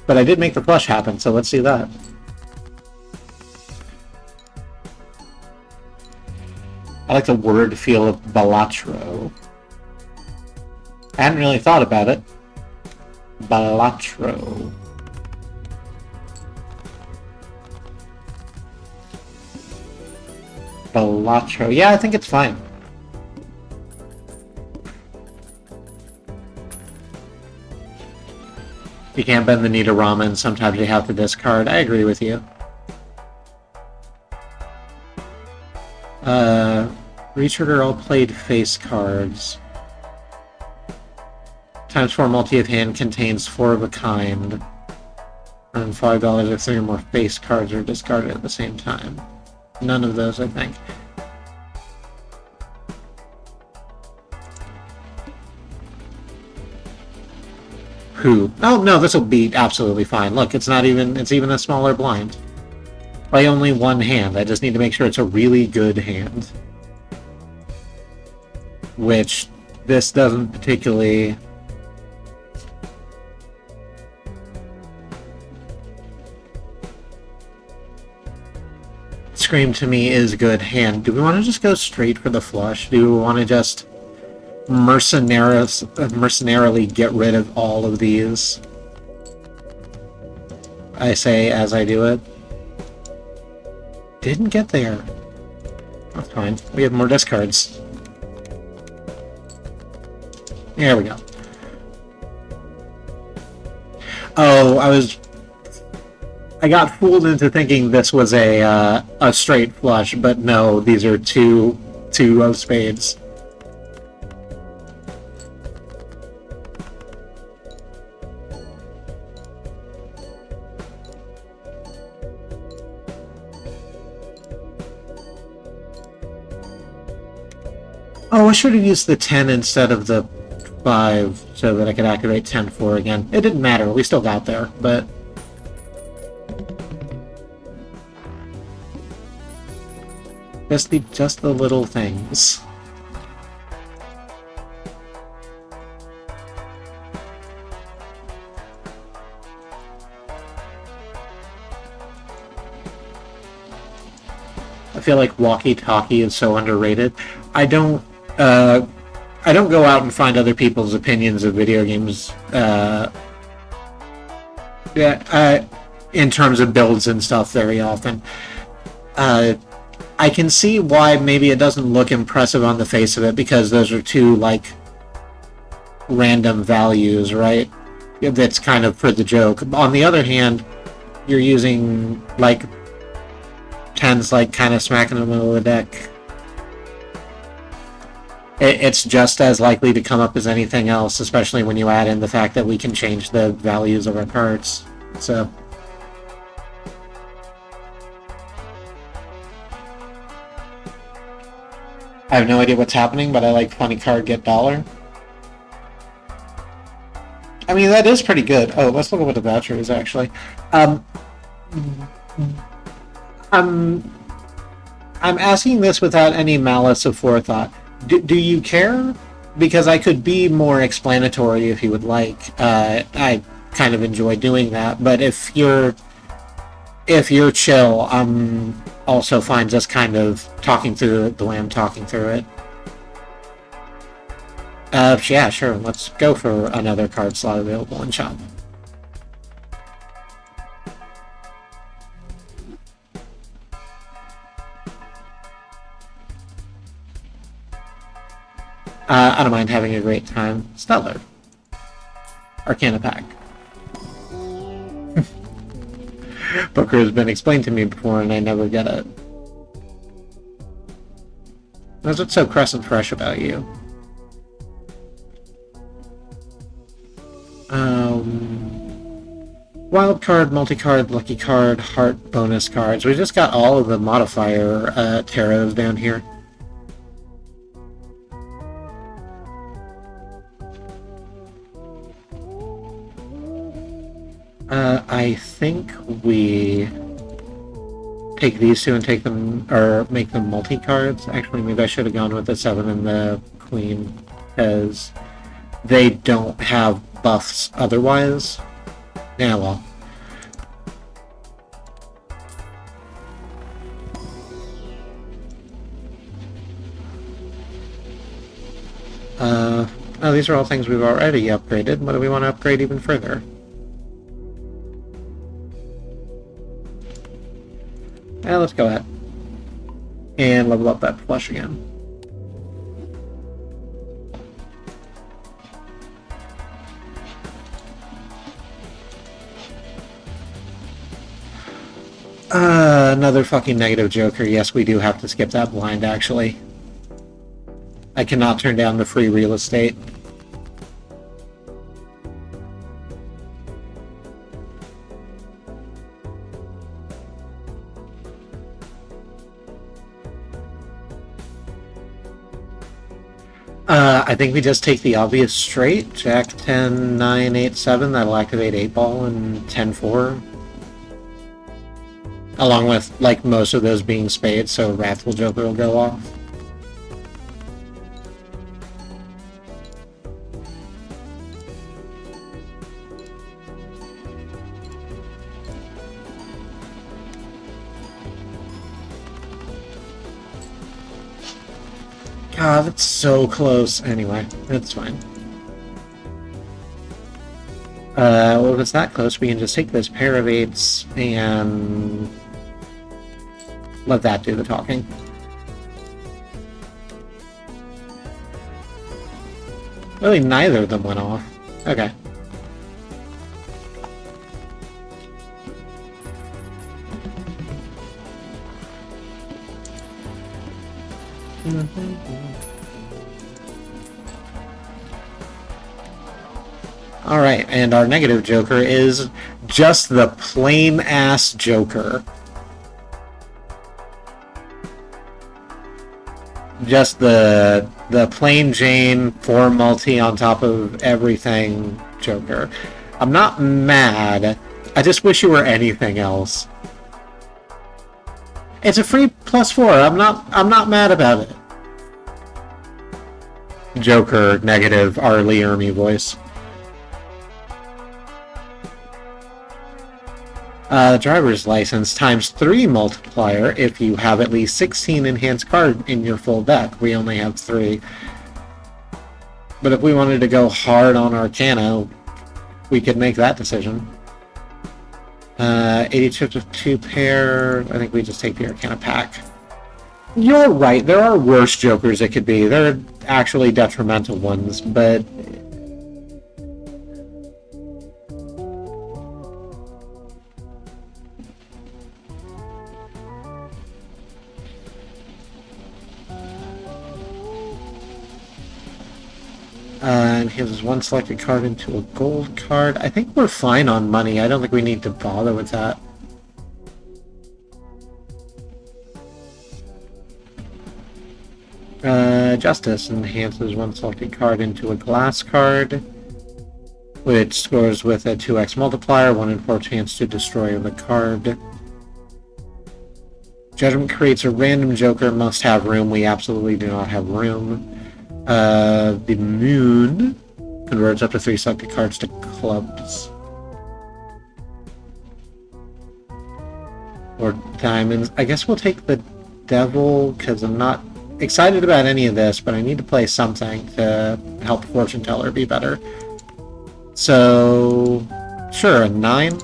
But I did make the flush happen, so let's see that. I like the word feel of Balatro. I hadn't really thought about it. Balatro. Balatro. Yeah, I think it's fine. You can't bend the knee to ramen, sometimes you have to discard. I agree with you. Retrigger all played face cards. Times 4 multi of hand contains 4 of a kind. And $5 if 3 or more face cards are discarded at the same time. None of those, I think. Who? Oh, no, this will be absolutely fine. Look, it's even a smaller blind. By only one hand. I just need to make sure it's a really good hand. Which, this doesn't particularly... scream to me is good hand. Do we want to just go straight for the flush? Do we want to just mercenarily get rid of all of these? I say as I do it. Didn't get there. That's fine. We have more discards. There we go. Oh, I got fooled into thinking this was a straight flush, but no, these are two of spades. Oh, I should have used the 10 instead of the 5 so that I could activate 10-4 again. It didn't matter, we still got there, but... Just the little things. I feel like walkie-talkie is so underrated. I don't go out and find other people's opinions of video games in terms of builds and stuff very often. I can see why maybe it doesn't look impressive on the face of it, because those are two, like, random values, right? That's kind of for the joke. On the other hand, you're using, like, 10s, like, kind of smack in the middle of the deck. It's just as likely to come up as anything else, especially when you add in the fact that we can change the values of our cards. So... I have no idea what's happening, but I like funny card, get dollar. I mean, that is pretty good. Oh, let's look at what the voucher is, actually. I'm asking this without any malice of forethought. Do you care? Because I could be more explanatory if you would like. I kind of enjoy doing that, but if you're chill, I'm also fine just kind of talking through it the way I'm talking through it. Yeah, sure. Let's go for another card slot available in shop. I don't mind having a great time. Stellar. Arcana pack. Booker has been explained to me before and I never get it. That's what's so crescent fresh about you. Wild card, multi-card, lucky card, heart bonus cards. We just got all of the modifier tarots down here. I think we take these two and take them, or make them multi-cards. Actually, maybe I should have gone with the 7 and the Queen, because they don't have buffs otherwise. Yeah, well. Oh, these are all things we've already upgraded. What do we want to upgrade even further? Let's go ahead and level up that flush again. Another fucking negative joker. Yes, we do have to skip that blind, actually. I cannot turn down the free real estate. I think we just take the obvious straight. Jack 10, 9, 8, 7. That'll activate 8-ball and 10-4. Along with, like, most of those being spades, so Wrathful Joker will go off. God, that's so close. Anyway, that's fine. Well, if it's that close, we can just take this pair of 8s and let that do the talking. Really, neither of them went off. Okay. Alright, and our negative joker is just the plain-ass joker. Just the plain Jane 4 multi on top of everything joker. I'm not mad. I just wish you were anything else. It's a free +4. I'm not mad about it. Joker, negative, Arlie Ermy voice. Driver's license times 3 multiplier if you have at least 16 enhanced cards in your full deck. We only have 3. But if we wanted to go hard on Arcana, we could make that decision. 82 pair. I think we just take the Arcana pack. You're right, there are worse jokers it could be. There are actually detrimental ones, but and his one selected card into a gold card. I think we're fine on money. I don't think we need to bother with that. Justice enhances one selected card into a glass card, which scores with a 2x multiplier, 1 in 4 chance to destroy the card. Judgment creates a random joker, must have room. We absolutely do not have room. The moon converts up to 3 selected cards to clubs. Or diamonds. I guess we'll take the devil, because I'm not excited about any of this, but I need to play something to help Fortune Teller be better. So, sure, a 9.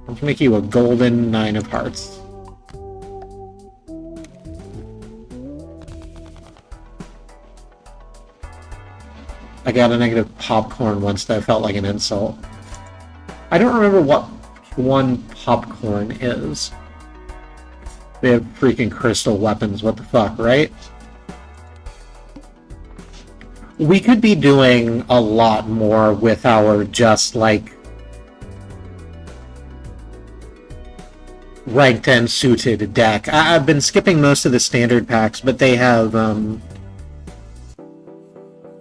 I'll make you a golden 9 of hearts. I got a negative popcorn once that felt like an insult. I don't remember what one popcorn is. They have freaking crystal weapons, what the fuck, right? We could be doing a lot more with our just, like, ranked and suited deck. I've been skipping most of the standard packs, but they have,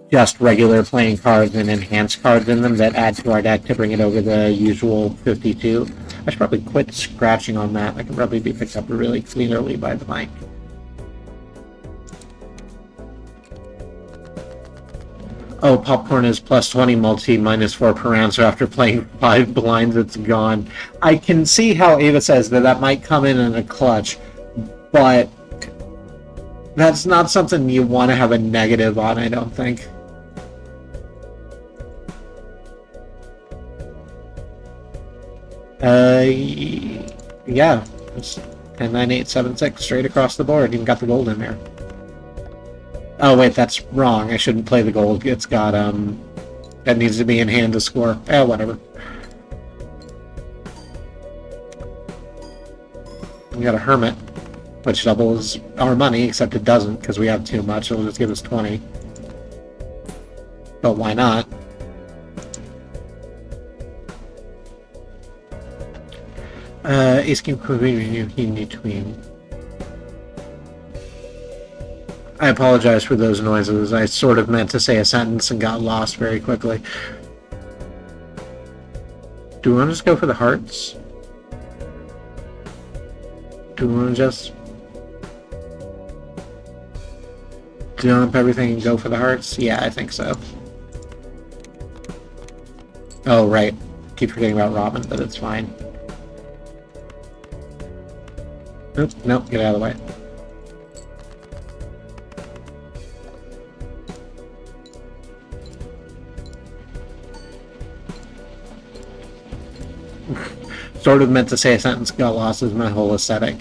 just regular playing cards and enhanced cards in them that add to our deck to bring it over the usual 52. I should probably quit scratching on that. I can probably be picked up really clearly by the mic. Oh, popcorn is plus 20 multi, minus 4 per round, so after playing 5 blinds, it's gone. I can see how Ava says that that might come in a clutch, but that's not something you want to have a negative on, I don't think. Yeah, it's 10, 9, 8, 7, 6 straight across the board. Even got the gold in there. Oh wait, that's wrong. I shouldn't play the gold. It's got that needs to be in hand to score. Whatever. We got a hermit, which doubles our money, except it doesn't because we have too much. It'll just give us 20. But why not? Ace King Queen in between. I apologize for those noises. I sort of meant to say a sentence and got lost very quickly. Do we want to just go for the hearts? Do we want to just dump everything and go for the hearts? Yeah, I think so. Oh, right. Keep forgetting about Robin, but it's fine. Nope, get out of the way. sort of meant to say a sentence, got lost is my whole aesthetic.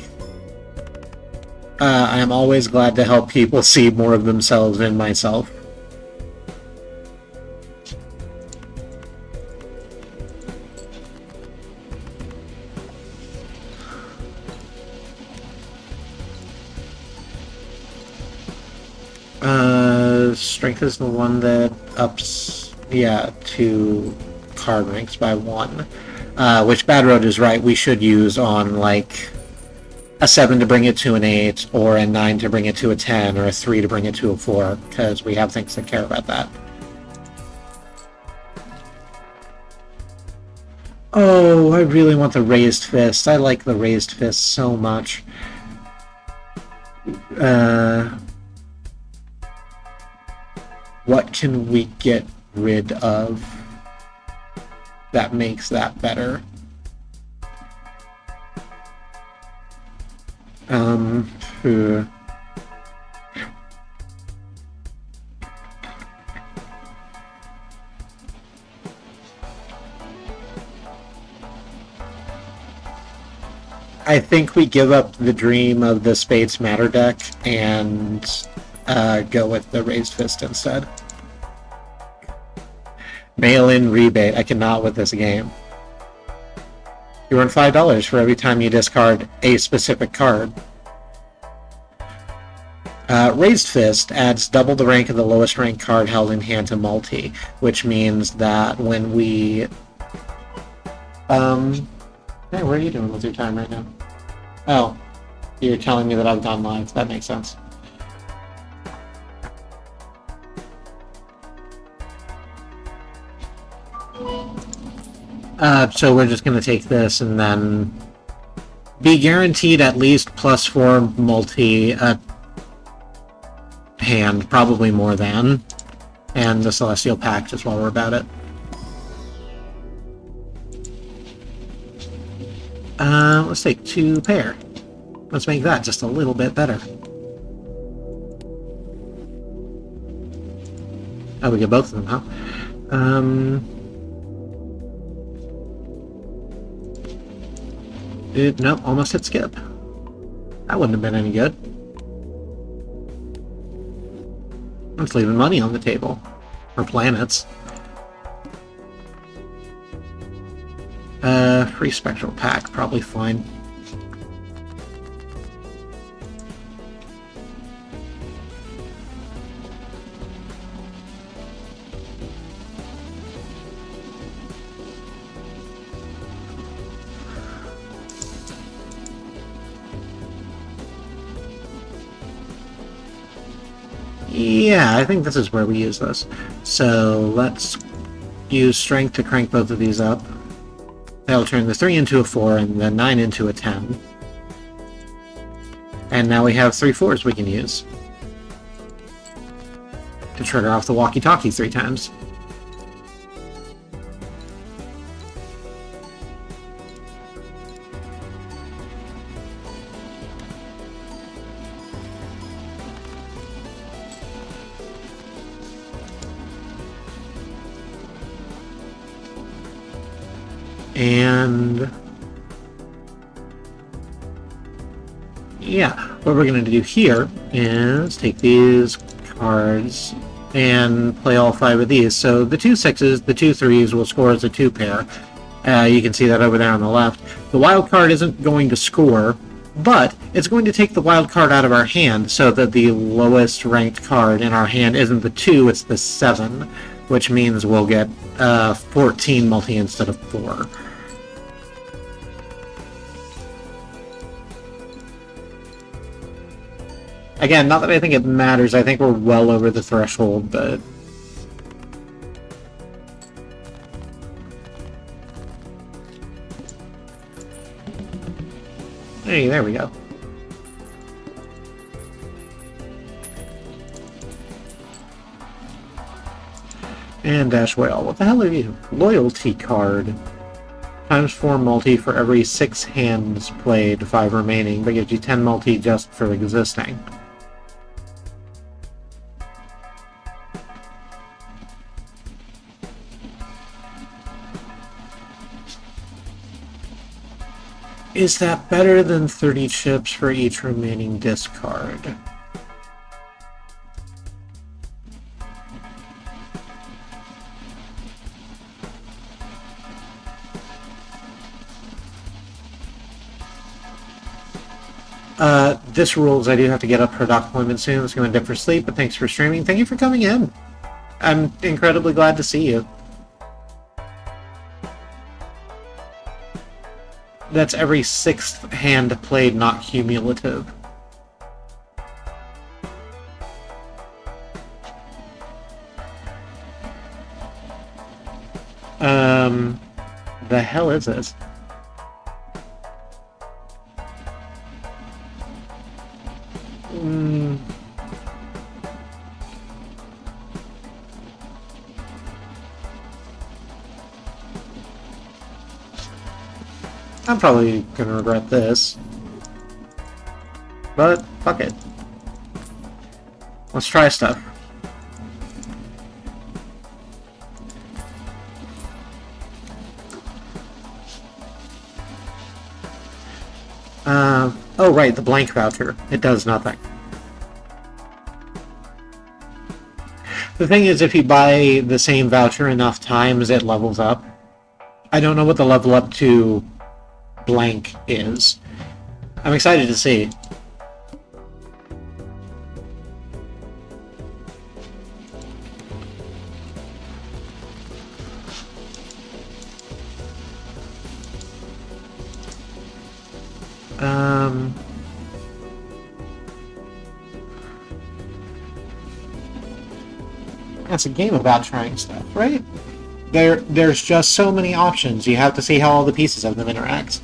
I am always glad to help people see more of themselves in myself. Strength is the one that ups, yeah, to card ranks by 1. Which Bad Road is right, we should use on, like, a 7 to bring it to an 8, or a 9 to bring it to a 10, or a 3 to bring it to a 4, because we have things that care about that. Oh, I really want the Raised Fist. I like the Raised Fist so much. What can we get rid of that makes that better? I think we give up the dream of the Spades Matter deck and go with the Raised Fist instead. Mail-in rebate. I cannot with this game. You earn $5 for every time you discard a specific card. Raised Fist adds double the rank of the lowest ranked card held in hand to multi, which means that when we... Hey, what are you doing with your time right now? Oh, you're telling me that I've gone live. That makes sense. So we're just going to take this and then be guaranteed at least +4 multi hand, probably more than, and the Celestial Pact just while we're about it. Let's take 2 pair. Let's make that just a little bit better. Oh, we get both of them, huh? Nope, almost hit skip. That wouldn't have been any good. It's leaving money on the table. Or planets. Free Spectral Pack, probably fine. Yeah, I think this is where we use this. So let's use Strength to crank both of these up. That'll turn the 3 into a 4 and the 9 into a 10. And now we have 3 4s we can use to trigger off the walkie-talkie 3 times. And yeah, what we're going to do here is take these cards and play all 5 of these. So the 2 6s, the 2 3s will score as a 2 pair. You can see that over there on the left. The wild card isn't going to score, but it's going to take the wild card out of our hand so that the lowest ranked card in our hand isn't the 2, it's the 7, which means we'll get 14 multi instead of 4. Again, not that I think it matters, I think we're well over the threshold, but... Hey, there we go. And Dash Whale. What the hell are you? Loyalty card. Times 4 multi for every 6 hands played, 5 remaining, but gives you 10 multi just for existing. Is that better than 30 chips for each remaining discard? This rules. I do have to get up for dock appointment soon. It's going to dip for sleep, but thanks for streaming. Thank you for coming in. I'm incredibly glad to see you. That's every 6th hand played, not cumulative. The hell is this? I'm probably gonna regret this. But, fuck it. Let's try stuff. Oh right, the blank voucher. It does nothing. The thing is, if you buy the same voucher enough times, it levels up. I don't know what the level up to blank is. I'm excited to see. That's a game about trying stuff, right? There's just so many options. You have to see how all the pieces of them interact.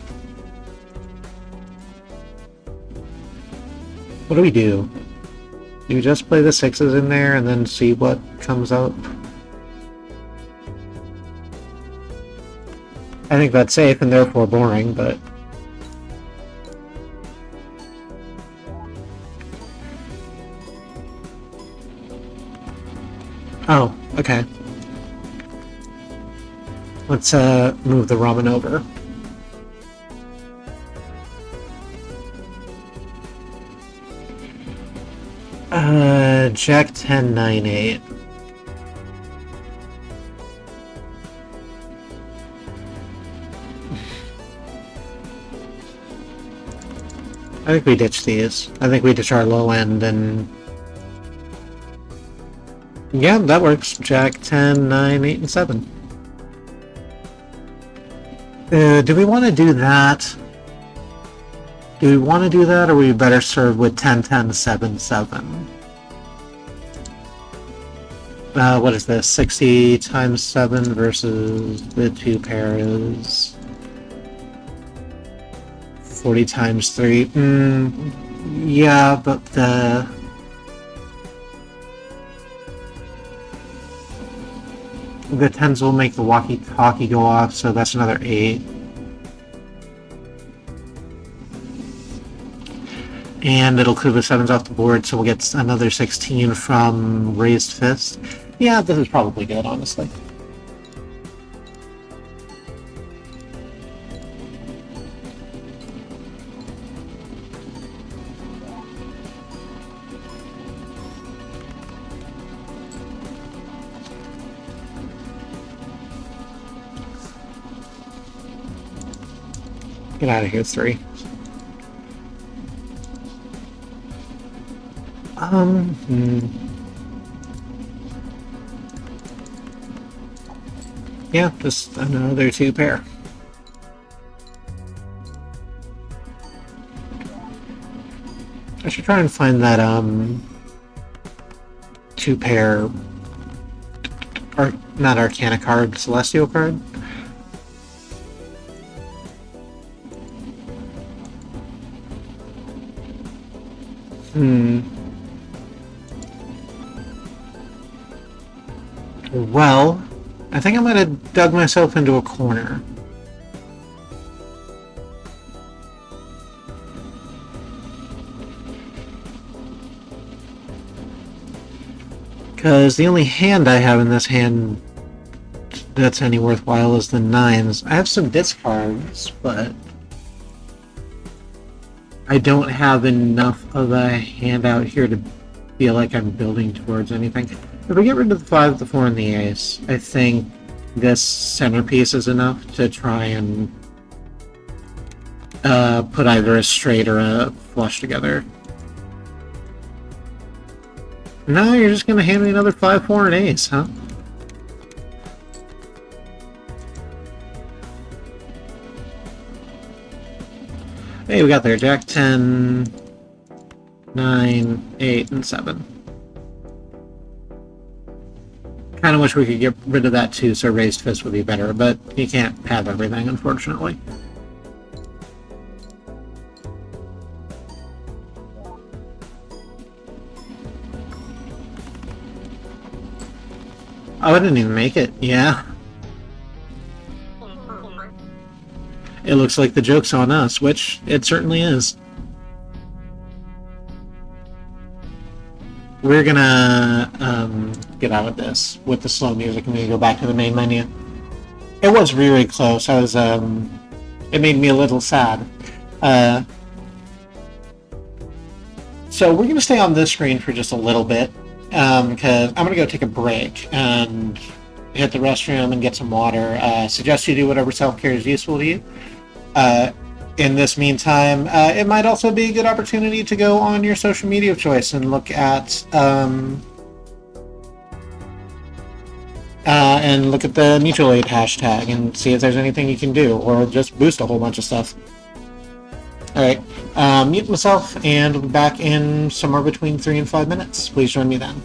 What do we do? Do we just play the 6s in there and then see what comes out? I think that's safe and therefore boring, but... Oh, okay. Let's move the ramen over. Jack 10, 9, 8. I think we ditch these. I think we ditch our low end and... Yeah, that works. Jack 10, 9, 8, and 7. Do we want to do that? Do we want to do that, or are we better served with 10, 10, 7, 7? What is this? 60 times 7 versus the 2 pairs. 40 times 3. Yeah, but the tens will make the walkie-talkie go off, so that's another 8. And it'll clear the 7s off the board, so we'll get another 16 from Raised Fist. Yeah, this is probably good, honestly. Get out of here, 3. Yeah, just another 2 pair. I should try and find that 2 pair, or not Arcana card, Celestial card. Well, I think I might have dug myself into a corner. Because the only hand I have in this hand that's any worthwhile is the 9s. I have some discards, but I don't have enough of a handout here to feel like I'm building towards anything. If we get rid of the 5, the 4, and the ace, I think this centerpiece is enough to try and put either a straight or a flush together. No, you're just gonna hand me another 5, 4, and ace, huh? Hey, we got there. Jack 10, 9, 8, and 7. Kind of wish we could get rid of that too, so raised fist would be better, but you can't have everything, unfortunately. Oh, I didn't even make it. Yeah. It looks like the joke's on us, which it certainly is. We're gonna get out of this with the slow music and we go back to the main menu. It was really close. I was it made me a little sad. So we're gonna stay on this screen for just a little bit because I'm gonna go take a break and hit the restroom and get some water. Suggest you do whatever self-care is useful to you. In this meantime, it might also be a good opportunity to go on your social media of choice and look at the mutual aid hashtag and see if there's anything you can do, or just boost a whole bunch of stuff. Alright, mute myself, and we'll be back in somewhere between 3 and 5 minutes. Please join me then.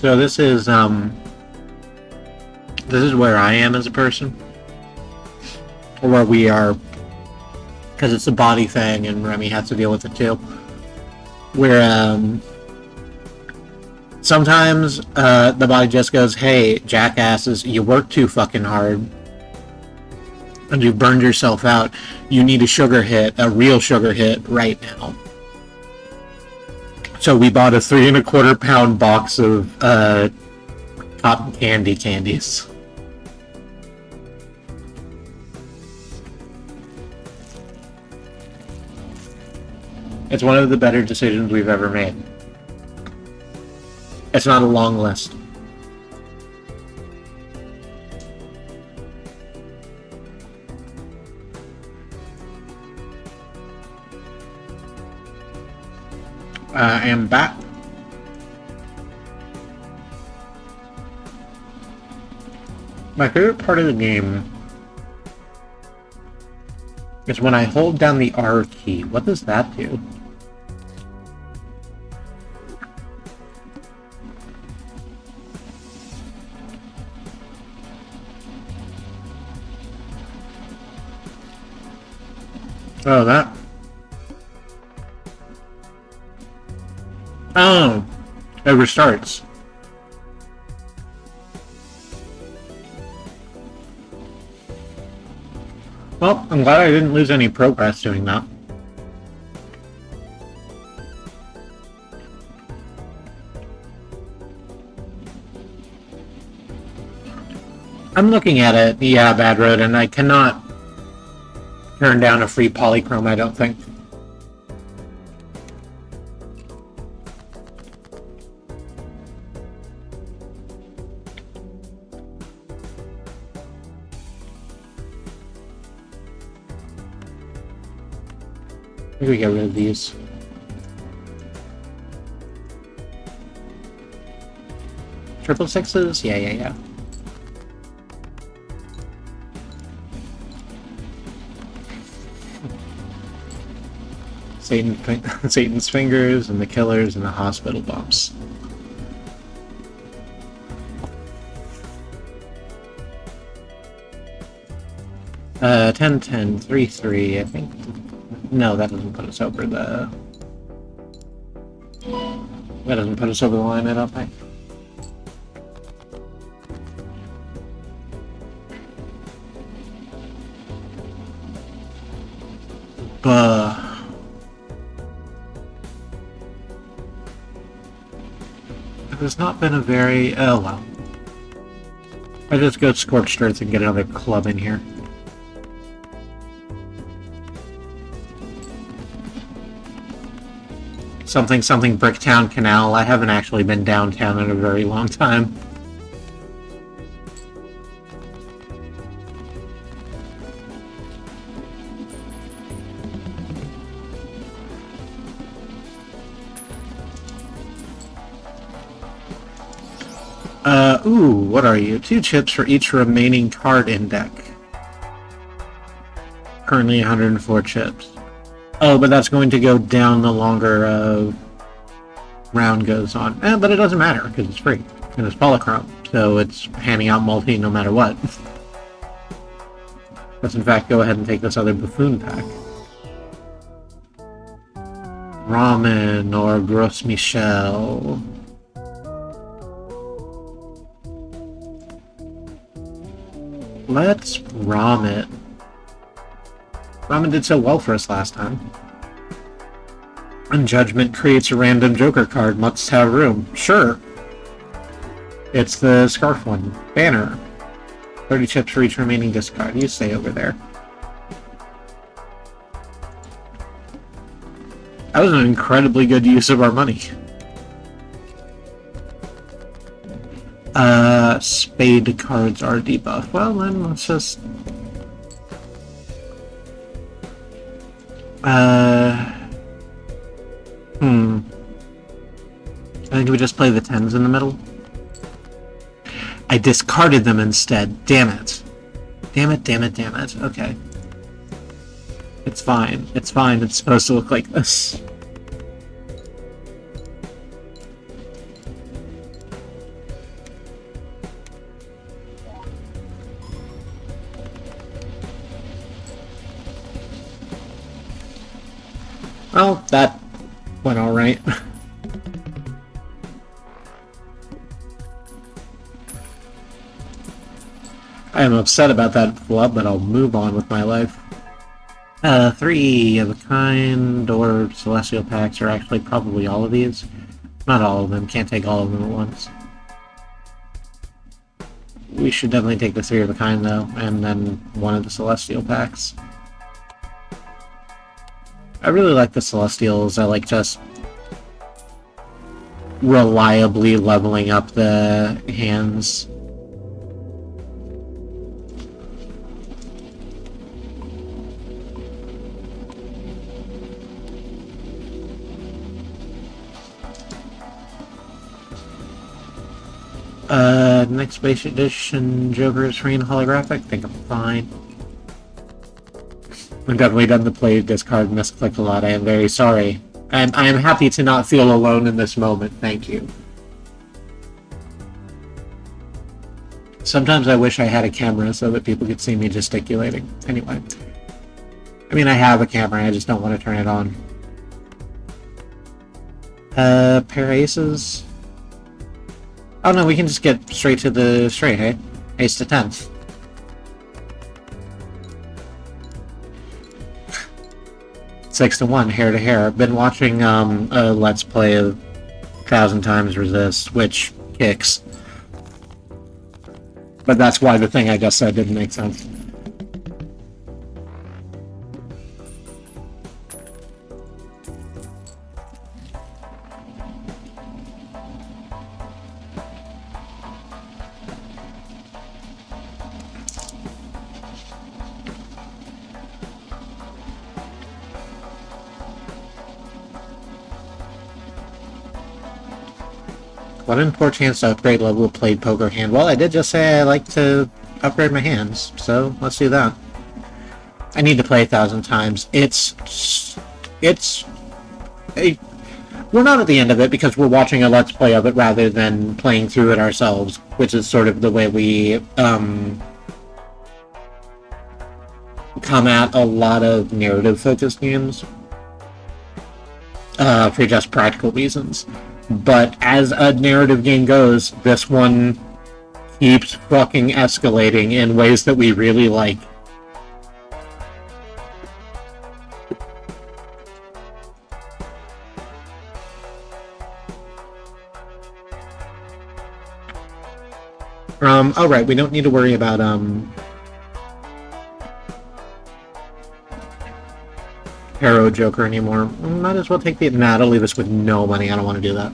So this is where I am as a person, or where we are, because it's a body thing, and Remmi has to deal with it too. Where sometimes the body just goes, "Hey, jackasses, you work too fucking hard, and you've burned yourself out. You need a sugar hit, a real sugar hit, right now." So we bought a 3¼ pound box of cotton candy candies. It's one of the better decisions we've ever made. It's not a long list. I am back. My favorite part of the game is when I hold down the R key. What does that do? Oh, that. Oh, it restarts. Well, I'm glad I didn't lose any progress doing that. I'm looking at it, yeah, Bad Road, and I cannot turn down a free polychrome, I don't think. Maybe we get rid of these. Triple sixes? Yeah. Satan's fingers and the killers and the hospital bumps. Uh, 10-10, 3-3, I think. No, that doesn't put us over the... That doesn't put us over the line, I don't think. It has not been a very... Oh, well. I just go Scorched Earth and get another club in here. Something Bricktown Canal. I haven't actually been downtown in a very long time. Ooh, what are you? 2 chips for each remaining card in deck. Currently 104 chips. Oh, but that's going to go down the longer round goes on. But it doesn't matter, because it's free. And it's polychrome, so it's handing out multi no matter what. Let's in fact go ahead and take this other buffoon pack. Ramen or Gros Michel. Let's rom it. Ramen did so well for us last time. And Judgment creates a random Joker card. Must have room. Sure. It's the Scarf one. Banner. 30 chips for each remaining discard. You stay over there. That was an incredibly good use of our money. Spade cards are debuffed. Well, then let's just... I think we just play the 10s in the middle. I discarded them instead. Damn it. Damn it. Okay. It's fine. It's fine. It's supposed to look like this. Well, that went alright. I am upset about that flub, but I'll move on with my life. 3 of a kind or celestial packs are actually probably all of these. Not all of them, can't take all of them at once. We should definitely take the 3 of a kind though, and then 1 of the celestial packs. I really like the celestials. I like just reliably leveling up the hands. Next base edition Joker is free and holographic. I think I'm fine. I've definitely done the play discard misclick a lot. I am very sorry. And I am happy to not feel alone in this moment. Thank you. Sometimes I wish I had a camera so that people could see me gesticulating. Anyway. I mean, I have a camera, I just don't want to turn it on. Pair aces. Oh no, we can just get straight to the straight, hey? Ace to 10. Six to 1, hair to hair. I've been watching a Let's Play of 1,000 Times Resist, which kicks. But that's why the thing I just said didn't make sense. What an poor chance to upgrade level of played poker hand. Well, I did just say I like to upgrade my hands, so let's do that. I need to play 1,000 times. We're not at the end of it because we're watching a Let's Play of it rather than playing through it ourselves, which is sort of the way we come at a lot of narrative-focused games for just practical reasons. But as a narrative game goes, this one keeps fucking escalating in ways that we really like. Oh right, we don't need to worry about, Arrow Joker anymore. Might as well take the... Nah, I'll leave us with no money. I don't want to do that.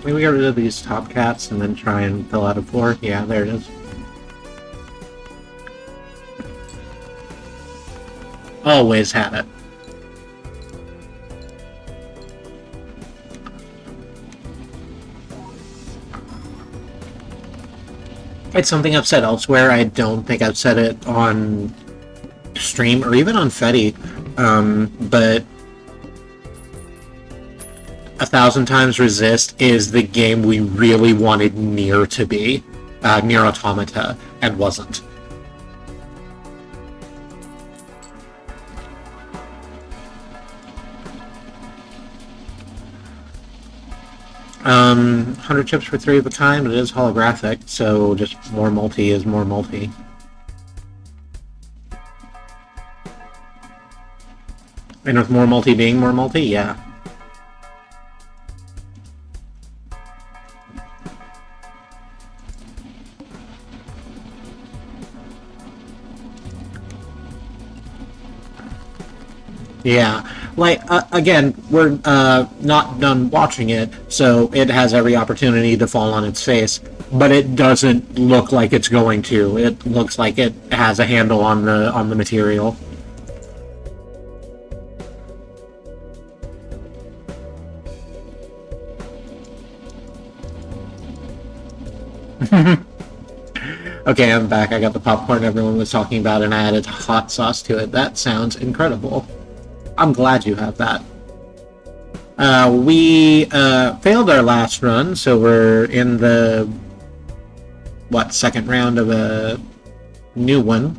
Maybe we get rid of these top cats and then try and fill out a floor. Yeah, there it is. Always had it. It's something I've said elsewhere. I don't think I've said it on stream or even on Fetty, but 1,000 Times Resist is the game we really wanted Nier to be, Nier Automata, and wasn't. Um, 100 chips for 3 of a kind, but it is holographic, so just more multi is more multi. And with more multi being more multi, yeah. Yeah, like, again, we're not done watching it, so it has every opportunity to fall on its face, but it doesn't look like it's going to. It looks like it has a handle on the material. Okay, I'm back. I got the popcorn everyone was talking about, and I added hot sauce to it. That sounds incredible. I'm glad you have that. We failed our last run, so we're in the second round of a new one.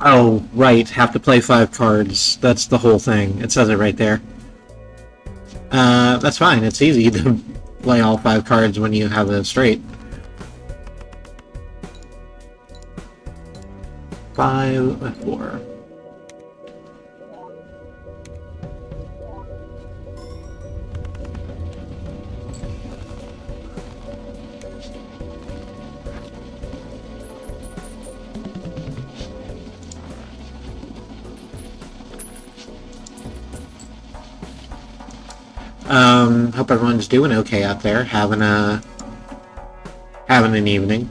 Oh, right. Have to play 5 cards. That's the whole thing. It says it right there. That's fine. It's easy to play all 5 cards when you have a straight. 5, 4. Hope everyone's doing okay out there, having an evening.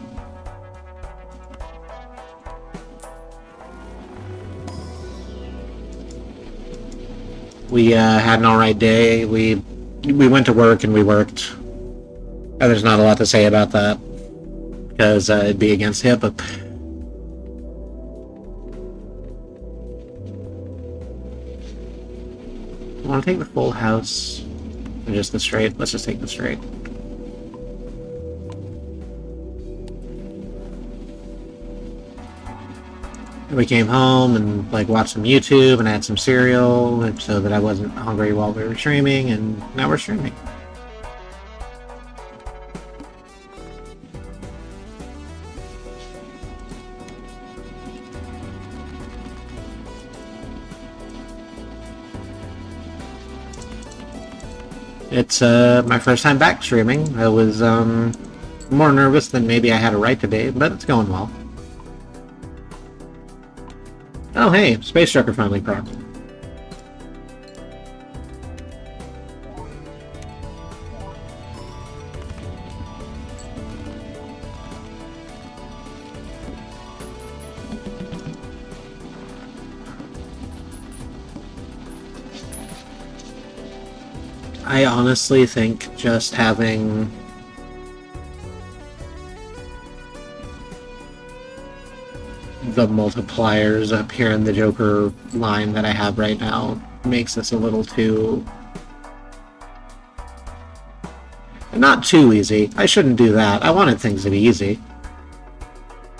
We had an alright day. We went to work and we worked. There's not a lot to say about that because it'd be against HIPAA. I want to take the full house or just the straight. Let's just take the straight. We came home and watched some YouTube and had some cereal so that I wasn't hungry while we were streaming, and now we're streaming. It's my first time back streaming. I was more nervous than maybe I had a right to be, but it's going well. Oh hey, Space Trucker finally proc. I honestly think just having the multipliers up here in the Joker line that I have right now makes this a little too... not too easy. I shouldn't do that. I wanted things to be easy.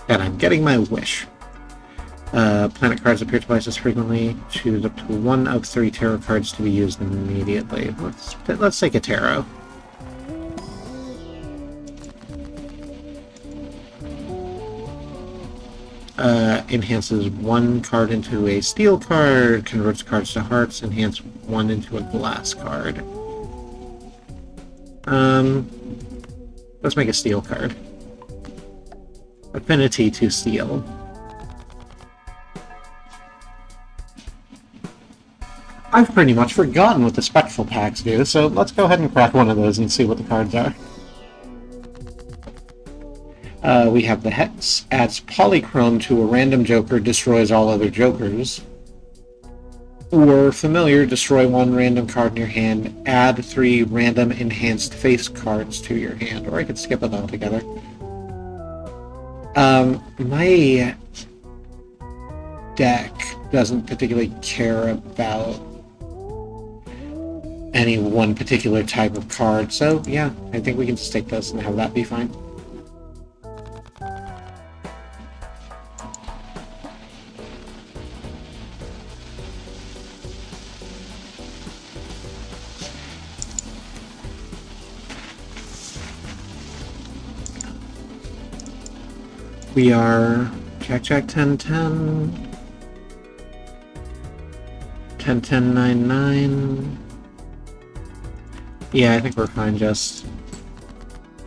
And I'm getting my wish. Planet cards appear twice as frequently. Choose up to 1 of 3 tarot cards to be used immediately. Let's take a tarot. Enhances 1 card into a steel card, converts cards to hearts, enhance 1 into a glass card. Let's make a steel card. Affinity to steel. I've pretty much forgotten what the spectral packs do, so let's go ahead and crack one of those and see what the cards are. We have the Hex, adds Polychrome to a random Joker, destroys all other Jokers. Or Familiar, destroy 1 random card in your hand, add 3 random enhanced face cards to your hand. Or I could skip it altogether. My deck doesn't particularly care about any one particular type of card, so yeah, I think we can just take this and have that be fine. We are Jack 10 10 10 10 9 9. Yeah, I think we're fine just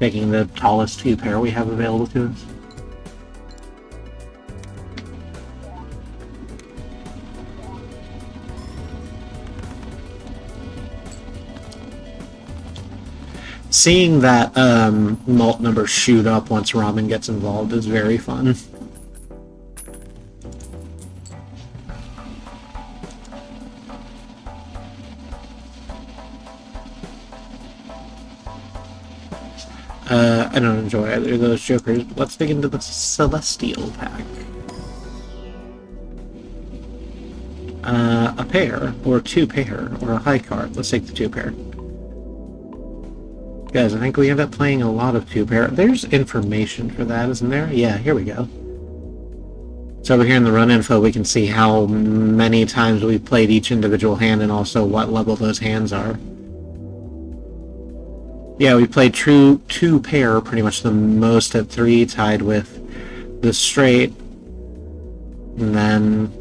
taking the tallest 2 pair we have available to us. Seeing that mult number shoot up once Ramen gets involved is very fun. I don't enjoy either of those jokers, but let's dig into the Celestial pack. A pair, or two pair, or a high card. Let's take the two pair. Guys, I think we end up playing a lot of two pair. There's information for that, isn't there? Yeah, here we go. So over here in the run info, we can see how many times we've played each individual hand and also what level those hands are. Yeah, we played true two pair pretty much the most at 3, tied with the straight. And then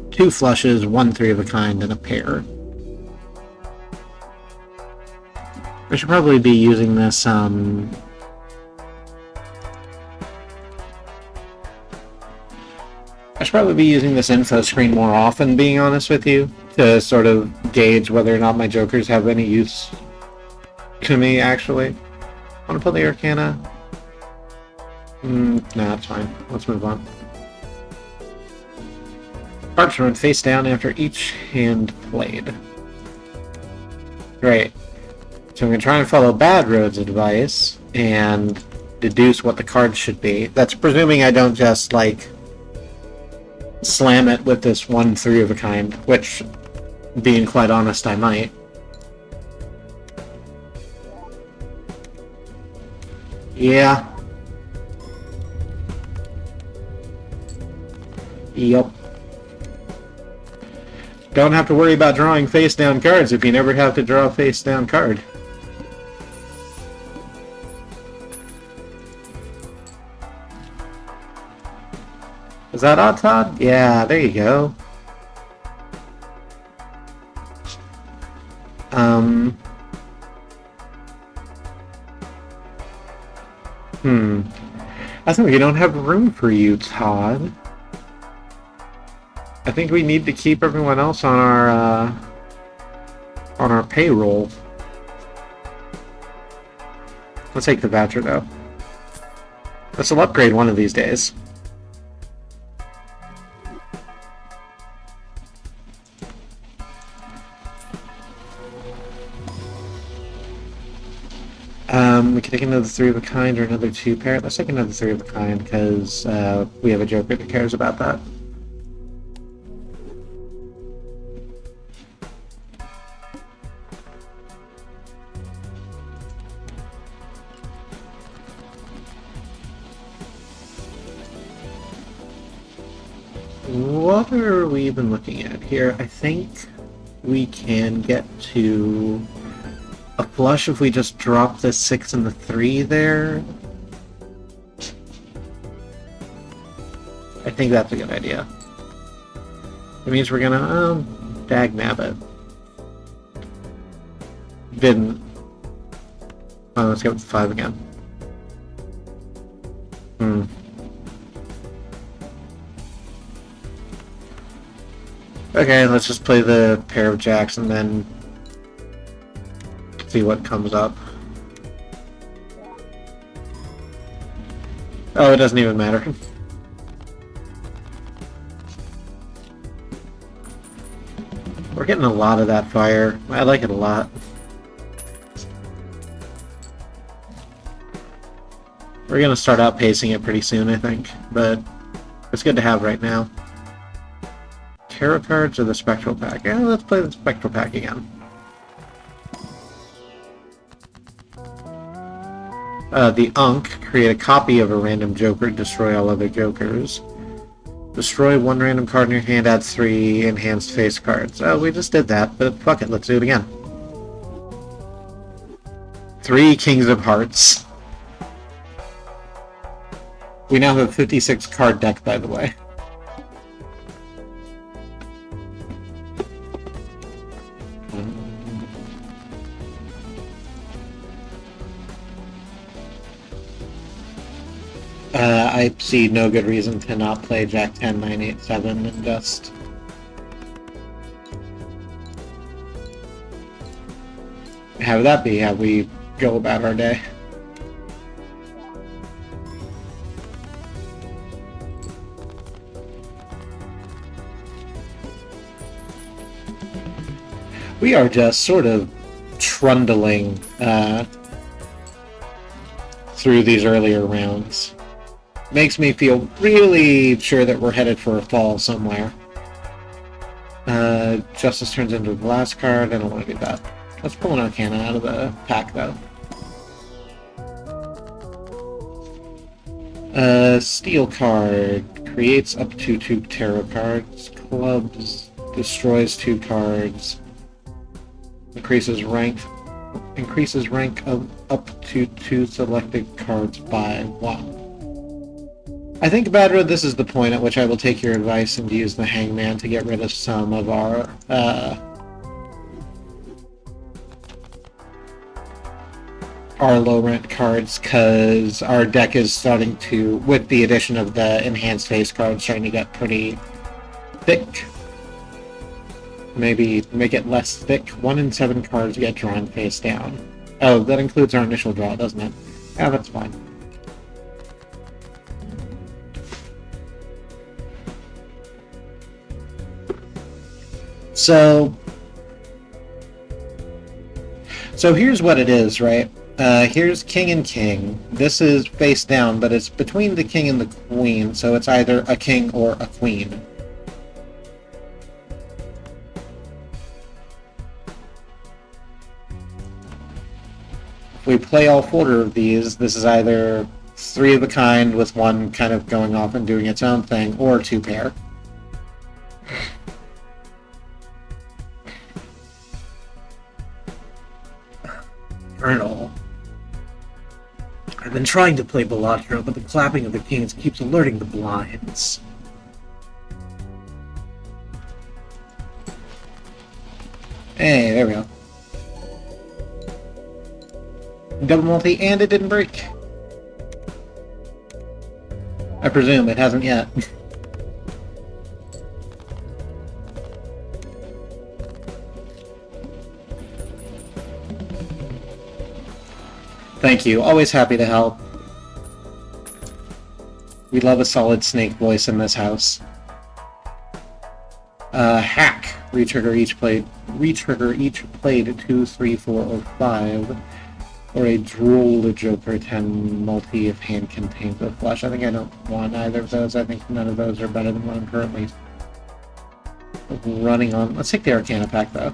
2 flushes, 1 3 of a kind, and a pair. I should probably be using this, I should probably be using this info screen more often, being honest with you, to sort of gauge whether or not my jokers have any use to me, actually. Want to pull the Arcana? Nah, it's fine. Let's move on. Cards run face down after each hand played. Great. So I'm going to try and follow Bad Road's advice and deduce what the cards should be. That's presuming I don't just, like, slam it with this 1 3 of a kind, which, being quite honest, I might. Yeah. Yup. Don't have to worry about drawing face-down cards if you never have to draw a face-down card. Is that odd, Todd? Yeah, there you go. I think we don't have room for you, Todd. I think we need to keep everyone else on our payroll. Let's take the voucher, though. This will upgrade one of these days. We can take another 3 of a kind or another 2 pair. Let's take another 3 of a kind because we have a joker that cares about that. What are we even looking at here? I think we can get to a flush if we just drop the 6 and the 3 there. I think that's a good idea. It means we're gonna, dag-nabbit. Didn't. Oh, let's go with the 5 again. Okay, let's just play the pair of jacks and then see what comes up. Oh, it doesn't even matter. We're getting a lot of that fire. I like it a lot. We're gonna start outpacing it pretty soon, I think, but it's good to have right now. Tarot cards or the Spectral Pack? Yeah, let's play the Spectral Pack again. The Unk, create a copy of a random joker, destroy all other jokers. Destroy 1 random card in your hand, add 3 enhanced face cards. Oh, we just did that, but fuck it, let's do it again. 3 Kings of Hearts. We now have a 56 card deck, by the way. I see no good reason to not play Jack 10, 9, 8, 7 and just... have that be how we go about our day. We are just sort of trundling, through these earlier rounds. Makes me feel really sure that we're headed for a fall somewhere. Justice turns into a glass card. I don't want to do that. Let's pull an Arcana out of the pack, though. Steel card. Creates up to 2 tarot cards. Clubs. Destroys 2 cards. Increases rank of up to 2 selected cards by 1. I think, Balatro, this is the point at which I will take your advice and use the Hangman to get rid of some of our low rent cards, because our deck is starting to, with the addition of the enhanced face cards, starting to get pretty thick. Maybe make it less thick. 1 in 7 cards get drawn face down. Oh, that includes our initial draw, doesn't it? Yeah, that's fine. So here's what it is, right? Here's King and King. This is face down, but it's between the King and the Queen, so it's either a King or a Queen. If we play all 4 of these, this is either 3 of a kind with 1 kind of going off and doing its own thing, or 2 pair. Colonel. I've been trying to play Balatro, but the clapping of the kings keeps alerting the blinds. Hey, there we go. Double multi, and it didn't break. I presume it hasn't yet. Thank you. Always happy to help. We love a solid snake voice in this house. Hack. Retrigger each played 2, 3, 4, or 5. Or a drool, a joker, 10 multi if hand contains a flush. I think I don't want either of those. I think none of those are better than what I'm currently running on. Let's take the Arcana pack, though.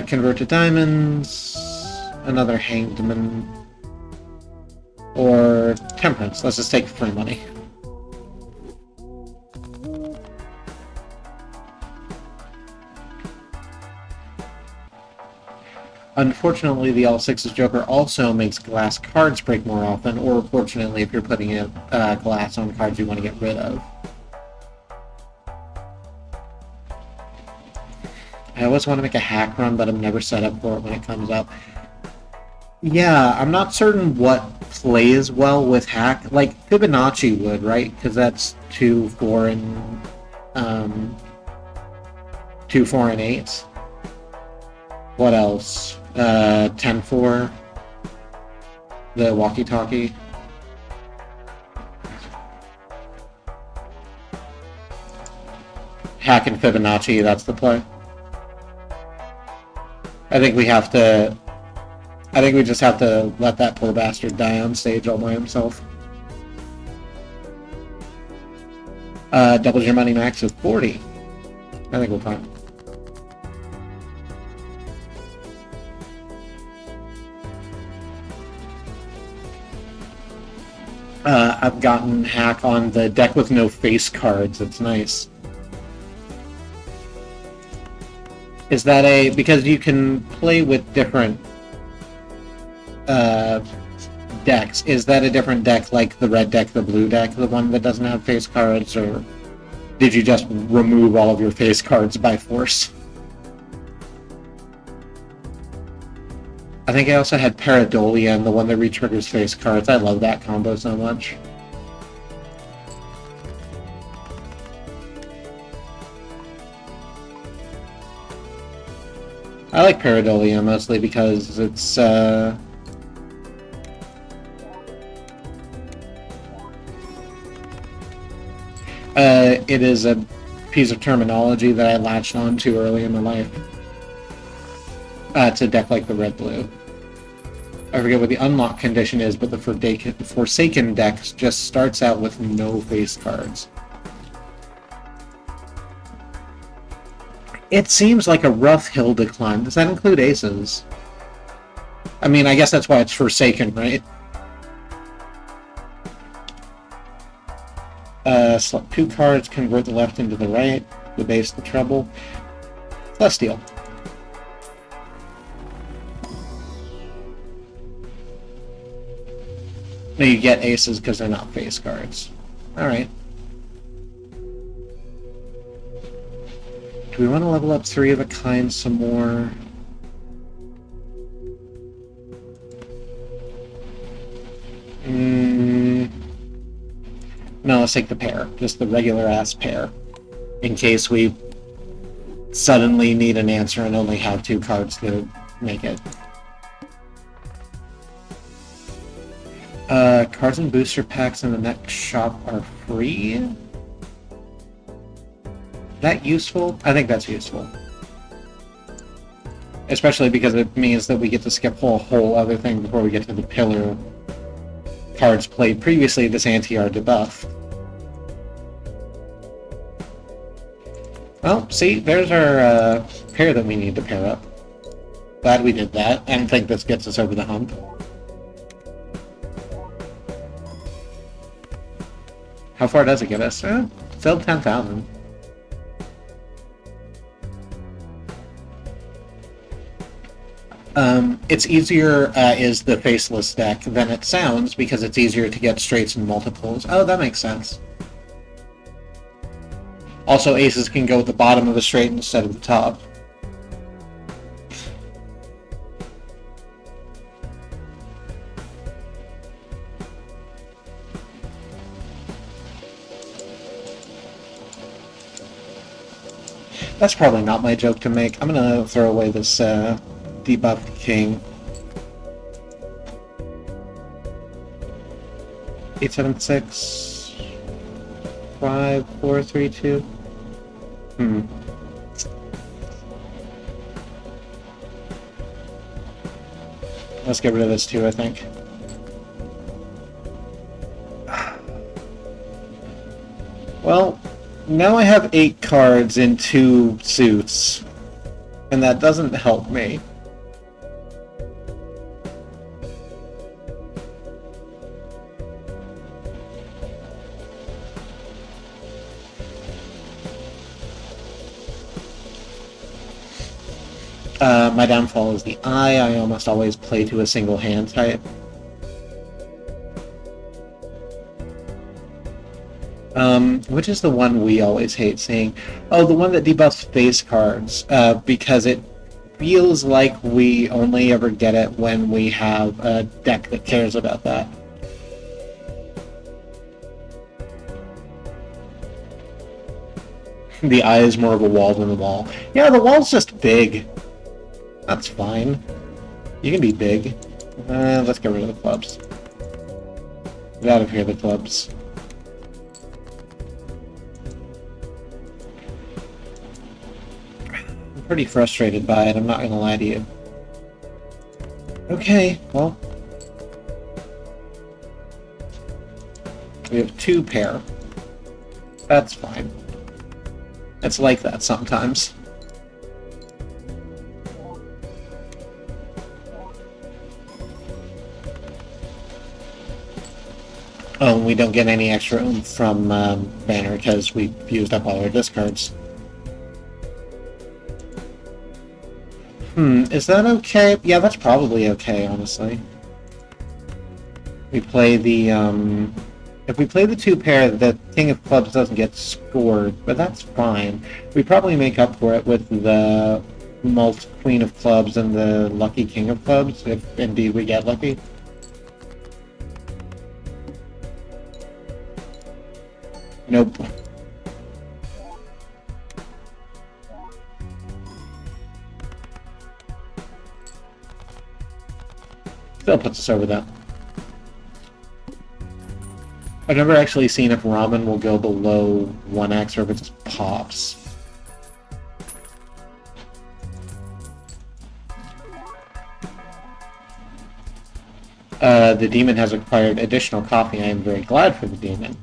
Convert to diamonds, another hangman, or temperance. Let's just take free money. Unfortunately, the all-sixes Joker also makes glass cards break more often, or fortunately, if you're putting glass on cards you want to get rid of. I always want to make a hack run, but I'm never set up for it when it comes up. Yeah, I'm not certain what plays well with hack. Like, Fibonacci would, right? Because that's 2, 4, and 2, 4, and 8. What else? 10, 4. The walkie-talkie. Hack and Fibonacci, that's the play. I think we just have to let that poor bastard die on stage all by himself. Doubles your money max of 40. I think we're fine. I've gotten hack on the deck with no face cards. It's nice. Is that because you can play with different decks, is that a different deck like the red deck, the blue deck, the one that doesn't have face cards, or did you just remove all of your face cards by force? I think I also had Pareidolia and the one that re-triggers face cards. I love that combo so much. I like Pareidolia mostly because it's it is a piece of terminology that I latched on to early in my life. to deck like the red-blue. I forget what the unlock condition is, but the Forsaken deck just starts out with no face cards. It seems like a rough hill to climb. Does that include aces? I mean, I guess that's why it's Forsaken, right? Select 2 cards, convert the left into the right, the base the treble. Celestial. No, you get aces because they're not face cards. Alright. Do we want to level up 3 of a kind some more? No, let's take the pair. Just the regular-ass pair. In case we suddenly need an answer and only have 2 cards to make it. Cards and booster packs in the next shop are free? Is that useful? I think that's useful. Especially because it means that we get to skip a whole other thing before we get to the pillar cards played previously this anti-are debuff. Well, see, there's our pair that we need to pair up. Glad we did that. I don't think this gets us over the hump. How far does it get us? Still 10,000. It's easier is the faceless deck than it sounds because it's easier to get straights and multiples. Oh, that makes sense. Also, aces can go at the bottom of the straight instead of the top. That's probably not my joke to make. I'm gonna throw away this debuffed king. 876 5 4 3 2. Let's get rid of this too, I think. Well, now I have 8 cards in 2 suits, and that doesn't help me. My downfall is the eye. I almost always play to a single hand type. Which is the one we always hate seeing? Oh, the one that debuffs face cards, because it feels like we only ever get it when we have a deck that cares about that. The eye is more of a wall than the wall. Yeah, the wall's just big. That's fine. You can be big. Let's get rid of the clubs. Get out of here, the clubs. I'm pretty frustrated by it, I'm not gonna lie to you. Okay, well. We have 2 pair. That's fine. It's like that sometimes. Oh, and we don't get any extra oomph from Banner because we used up all our discards. Is that okay? Yeah, that's probably okay, honestly. We play the, if we play the 2 pair, the King of Clubs doesn't get scored, but that's fine. We probably make up for it with the Malt Queen of Clubs and the Lucky King of Clubs, if indeed we get lucky. Nope. Still puts us over that. I've never actually seen if ramen will go below 1x or if it just pops. The demon has acquired additional coffee. I am very glad for the demon.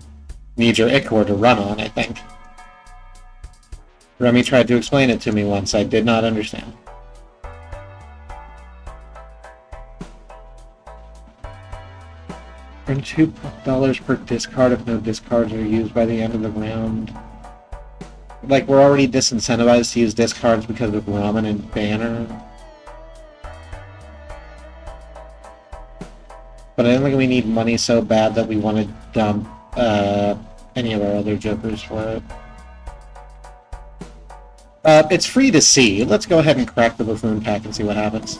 Needs your ichor to run on, I think. Remmi tried to explain it to me once. I did not understand. Earn $2 per discard if no discards are used by the end of the round. Like, we're already disincentivized to use discards because of Ramen and Banner. But I don't think we need money so bad that we want to dump any of our other jokers for it. It's free to see. Let's go ahead and crack the Buffoon pack and see what happens.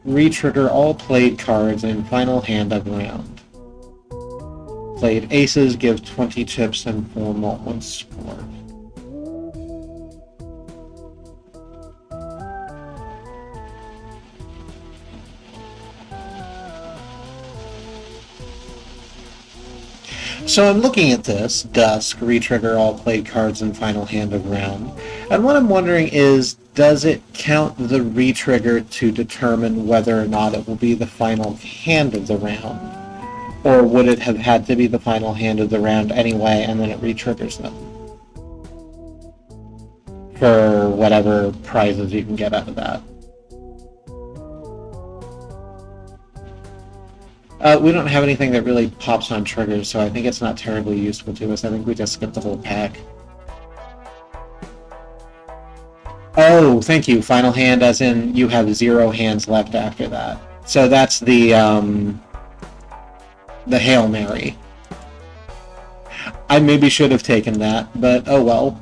Retrigger all played cards in final hand of round. Played aces, give 20 chips and 4 moments scored. So I'm looking at this, Dusk, retrigger all played cards in final hand of round, and what I'm wondering is, does it count the retrigger to determine whether or not it will be the final hand of the round? Or would it have had to be the final hand of the round anyway, and then it retriggers them? For whatever prizes you can get out of that. We don't have anything that really pops on triggers, so I think it's not terribly useful to us. I think we just skip the whole pack. Oh, thank you. Final hand, as in you have 0 hands left after that. So that's the Hail Mary. I maybe should have taken that, but oh well.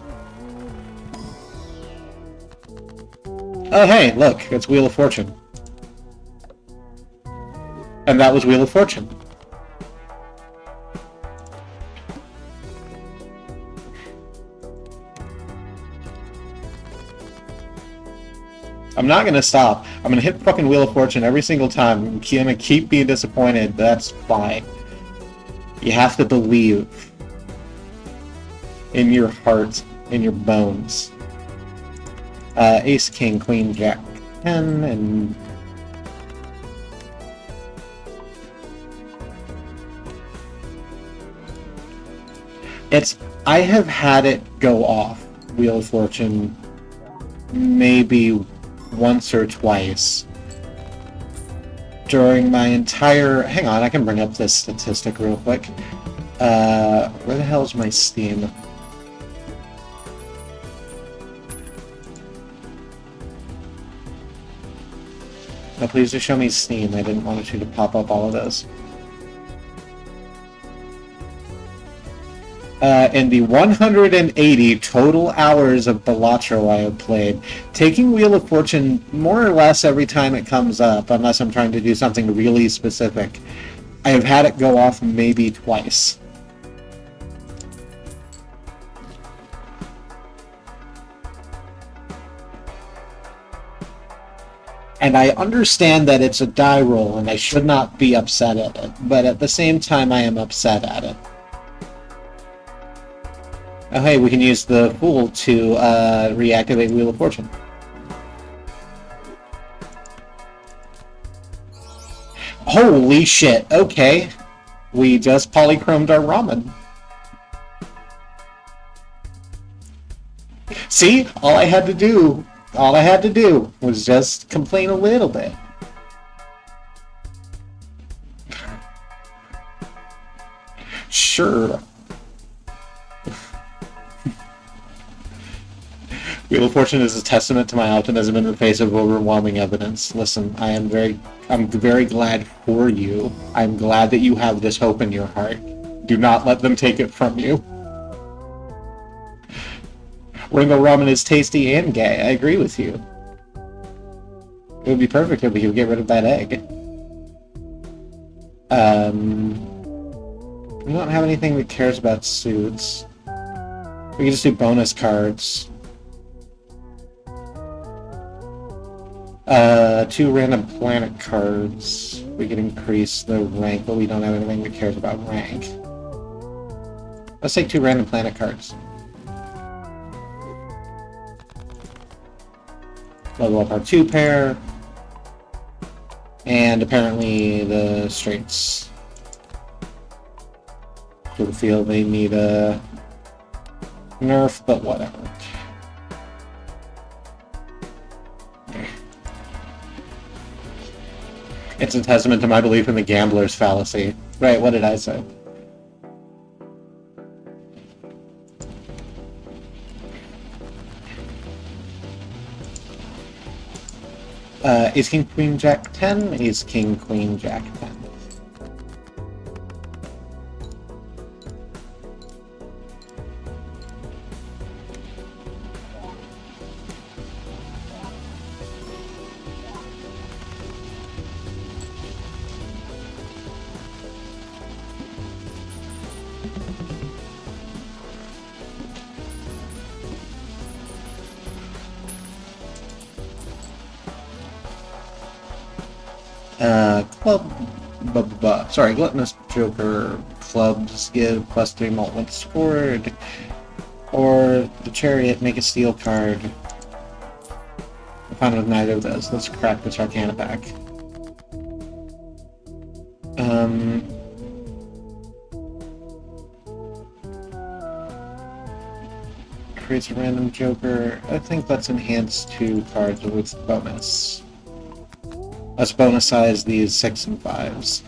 Oh hey, look, it's Wheel of Fortune. And that was Wheel of Fortune. I'm not gonna stop. I'm gonna hit fucking Wheel of Fortune every single time. I'm gonna keep being disappointed. That's fine. You have to believe in your heart, in your bones. Ace, King, Queen, Jack, 10, and I have had it go off, Wheel of Fortune, maybe once or twice during my entire... Hang on, I can bring up this statistic real quick. Where the hell is my Steam? No, please just show me Steam. I didn't want you to pop up all of those. In the 180 total hours of Balatro I have played, taking Wheel of Fortune more or less every time it comes up, unless I'm trying to do something really specific, I have had it go off maybe twice. And I understand that it's a die roll and I should not be upset at it, but at the same time I am upset at it. Oh hey, we can use the Fool to reactivate Wheel of Fortune. Holy shit, okay. We just polychromed our ramen. See? All I had to do was just complain a little bit. Sure. Wheel of Fortune is a testament to my optimism in the face of overwhelming evidence. Listen, I'm very glad for you. I'm glad that you have this hope in your heart. Do not let them take it from you. Ringo Ramen is tasty and gay. I agree with you. It would be perfect if we could get rid of that egg. We don't have anything that cares about suits. We can just do bonus cards. 2 random planet cards. We can increase the rank, but we don't have anything that cares about rank. Let's take 2 random planet cards. level up our 2 pair, and apparently the straights sort of feel they need a nerf, but whatever. It's a testament to my belief in the gambler's fallacy. Right, what did I say? Ace King Queen Jack 10, Ace King Queen Jack 10. Sorry, Gluttonous Joker clubs give +3 mult when scored, or the Chariot make a steel card. I'm fine with neither of those. Let's crack this Arcana pack. Creates a random Joker. I think let's enhance 2 cards with bonus. Let's bonus size these 6 and 5s.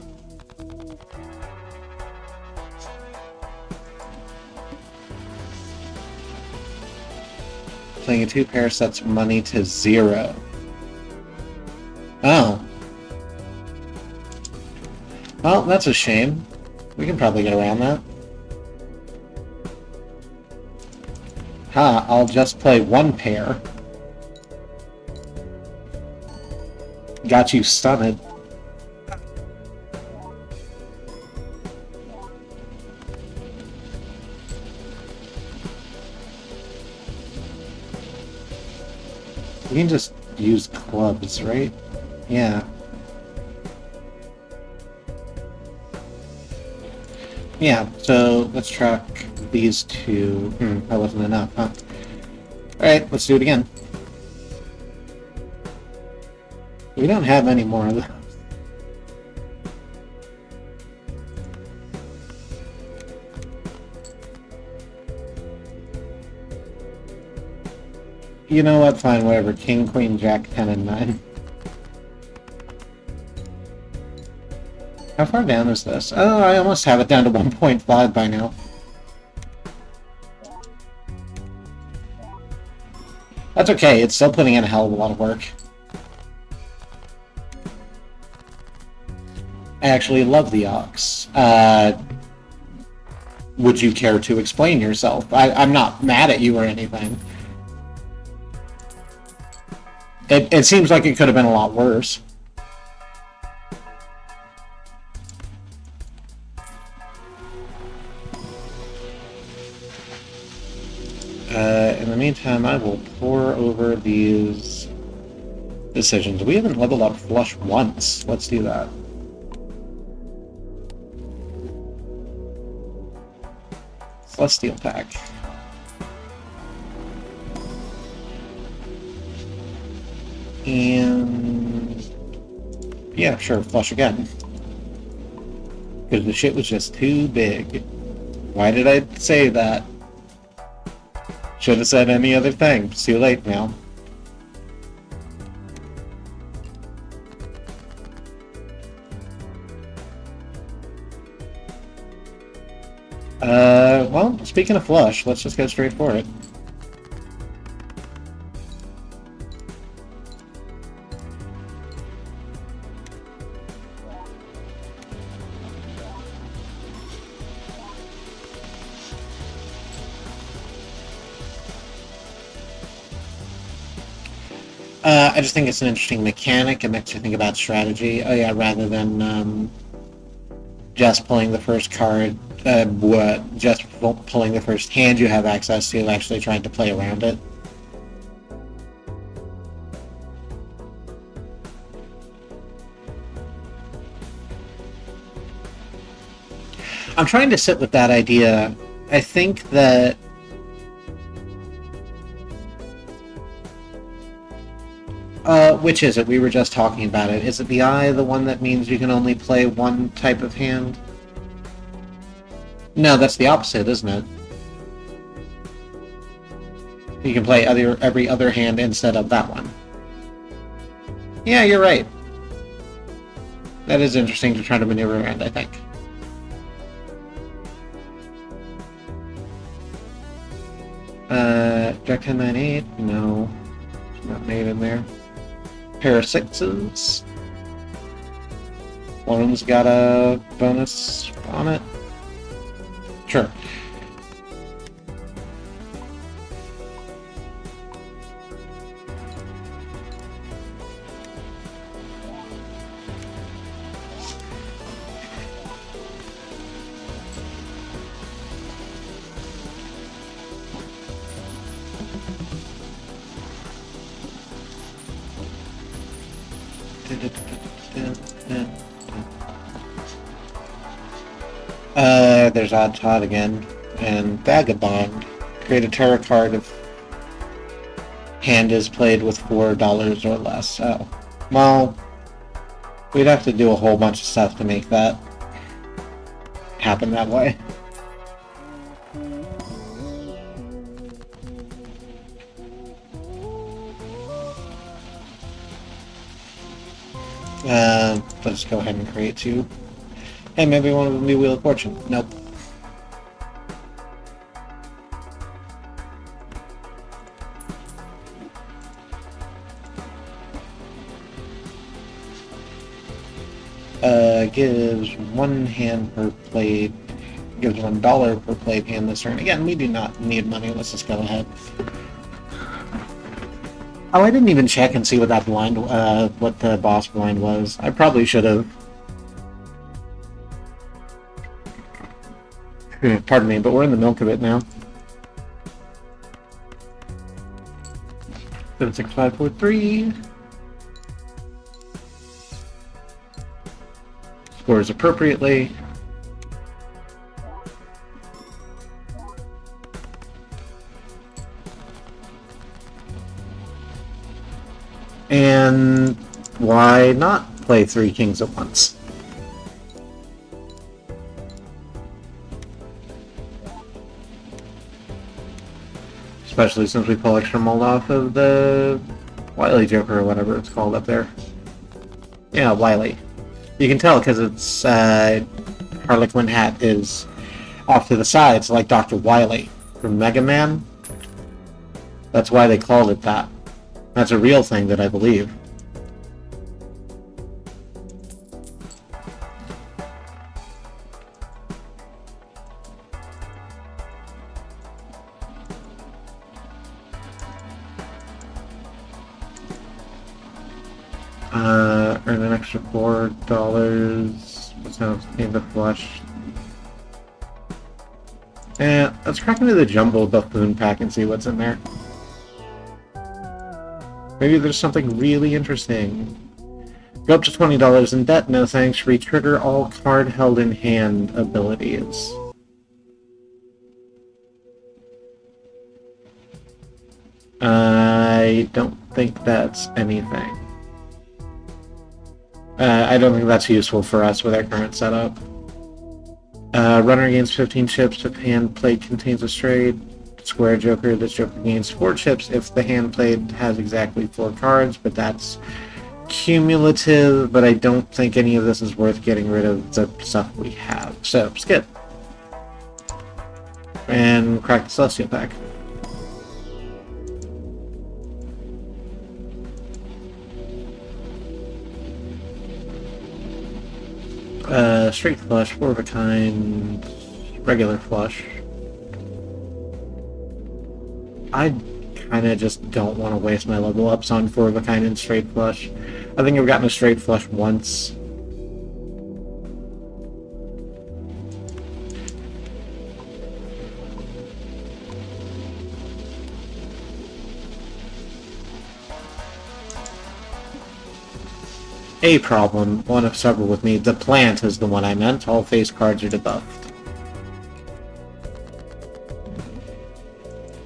Playing a 2 pair sets money to 0. Oh. Well, that's a shame. We can probably get around that. I'll just play 1 pair. Got you stunned. We can just use clubs, right? Yeah. Yeah, so let's track these 2. That wasn't enough, huh? Alright, let's do it again. We don't have any more of those. You know what? Fine, whatever. King, Queen, Jack, 10, and 9. How far down is this? Oh, I almost have it down to 1.5 by now. That's okay, it's still putting in a hell of a lot of work. I actually love the Ox. Would you care to explain yourself? I'm not mad at you or anything. It seems like it could have been a lot worse. In the meantime, I will pour over these decisions. We haven't leveled up Flush once. Let's do that. Celestial Pack. And yeah, sure, Flush again. Because the shit was just too big. Why did I say that? Should have said any other thing. It's too late now. Well, speaking of Flush, let's just go straight for it. I just think it's an interesting mechanic. It makes you think about strategy. Oh yeah, rather than just pulling the first card, just pulling the first hand you have access to, actually trying to play around it. I'm trying to sit with that idea. I think that which is it? We were just talking about it. Is it the eye, the one that means you can only play one type of hand? No, that's the opposite, isn't it? You can play every other hand instead of that one. Yeah, you're right. That is interesting to try to maneuver around, I think. Jack 10, 9, 8? No. There's not an 8 in there. Pair of 6s. One of them's got a bonus on it. Sure. There's Odd Todd again, and Vagabond. Create a tarot card if hand is played with $4 or less. Oh. Well, we'd have to do a whole bunch of stuff to make that happen that way. Let's go ahead and create 2. Hey, maybe one of them be Wheel of Fortune. Nope. Gives one hand per played. Gives $1 per played hand this turn. Again, we do not need money. Let's just go ahead. Oh, I didn't even check and see what that blind, what the boss blind was. I probably should have. Pardon me, but we're in the milk of it now. 7, 6, 5, 4, 3. Scores appropriately. And why not play 3 kings at once? Especially since we pull extra mold off of the Wily Joker or whatever it's called up there. Yeah, Wily. You can tell because its Harlequin hat is off to the sides like Dr. Wily from Mega Man. That's why they called it that. That's a real thing that I believe. Earn an extra $4. What's now in the flush? Let's crack into the Jumbo Buffoon pack and see what's in there. Maybe there's something really interesting. Go up to $20 in debt, no thanks. Retrigger all card held in hand abilities. I don't think that's anything. I don't think that's useful for us with our current setup. Runner gains 15 chips if hand played contains a straight. Square Joker, this Joker gains 4 chips if the hand played has exactly 4 cards, but that's cumulative, but I don't think any of this is worth getting rid of the stuff we have. So, skip. And crack the Celestial pack. Straight flush, 4 of a kind, regular flush. I kind of just don't want to waste my level ups on 4 of a kind and straight flush. I think I've gotten a straight flush once. A problem, one of several with me. The plant is the one I meant. All face cards are debuffed.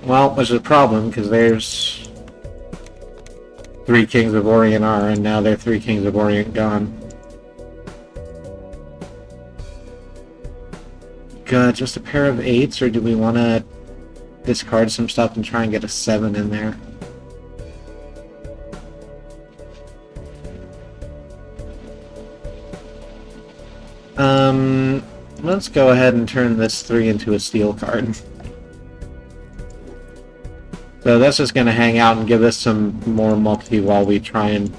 Well, there's a problem, because there's 3 Kings of Orient are, and now they're 3 Kings of Orient gone. Just a pair of 8s, or do we want to discard some stuff and try and get a 7 in there? Let's go ahead and turn this 3 into a steel card. So that's just going to hang out and give us some more multi while we try and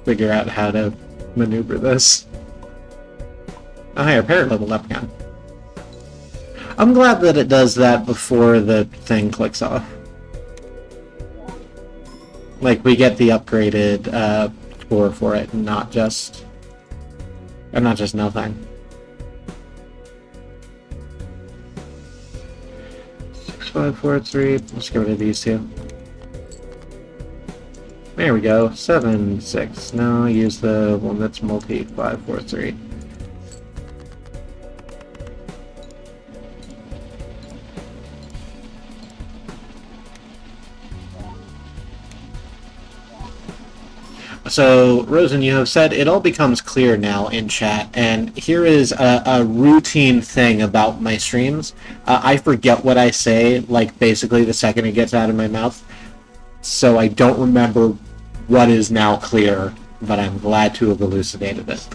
figure out how to maneuver this. Oh hey, our parrot leveled up again. I'm glad that it does that before the thing clicks off. Like, we get the upgraded score for it, and not just nothing. 6, 5, 4, 3. Let's get rid of these two. There we go. 7, 6. Now use the one that's multi. 5, 4, 3. So, Rosen, you have said it all becomes clear now in chat, and here is a routine thing about my streams. I forget what I say, like, basically the second it gets out of my mouth, so I don't remember what is now clear, but I'm glad to have elucidated it.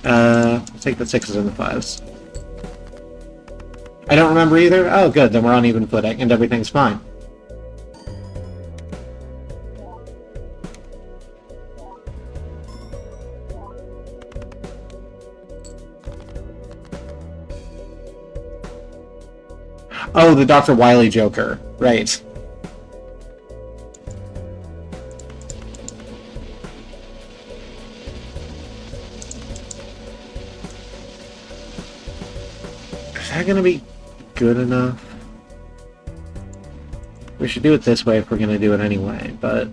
I'll take the 6s and the 5s. I don't remember either? Oh, good, then we're on even footing, and everything's fine. Oh, the Dr. Wily Joker. Right. Is that gonna be good enough? We should do it this way if we're gonna do it anyway, but...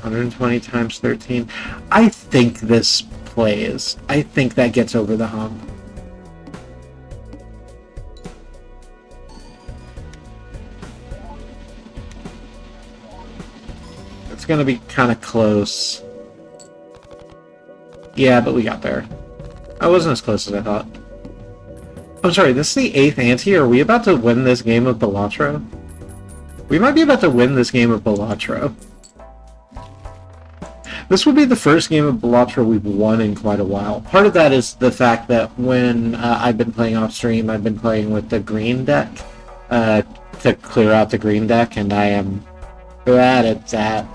$120 times 13. I think this plays. I think that gets over the hump. It's gonna be kind of close. Yeah, but we got there. I wasn't as close as I thought. I'm sorry, this is the 8th ante. Are we about to win this game of Balatro? We might be about to win this game of Balatro. This will be the first game of Balatro we've won in quite a while. Part of that is the fact that when I've been playing off stream, I've been playing with the green deck to clear out the green deck, and I am bad at that.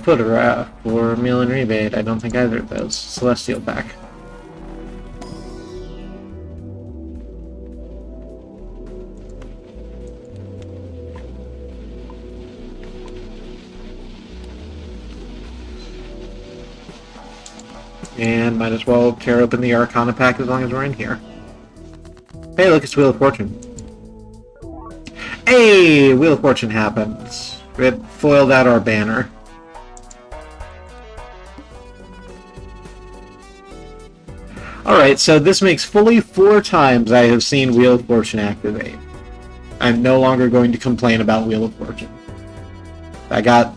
Photograph or meal and rebate. I don't think either of those. Celestial pack. And might as well tear open the Arcana pack as long as we're in here. Hey, look, it's Wheel of Fortune. Hey, Wheel of Fortune happens. It foiled out our banner. Alright, so this makes fully 4 times I have seen Wheel of Fortune activate. I'm no longer going to complain about Wheel of Fortune. I got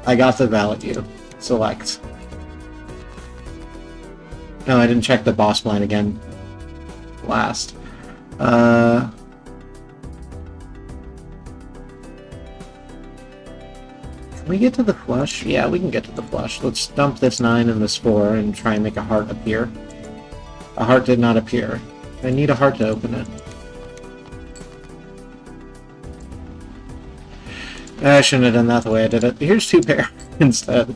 the value. Select. No, I didn't check the boss blind again. Last. Can we get to the flush? Yeah, we can get to the flush. Let's dump this 9 and this 4 and try and make a heart appear. A heart did not appear. I need a heart to open it. I shouldn't have done that the way I did it. Here's 2 pair instead.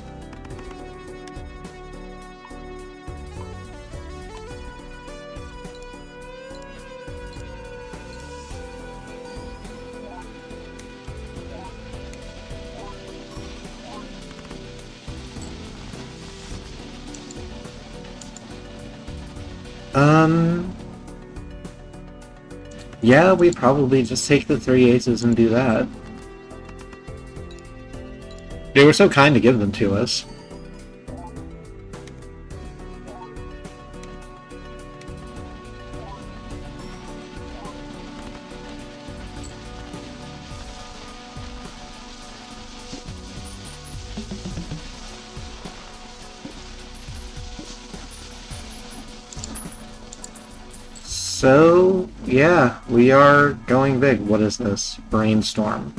Yeah, we'd probably just take the 3 aces and do that. They were so kind to give them to us. So, yeah, we are going big. What is this? Brainstorm.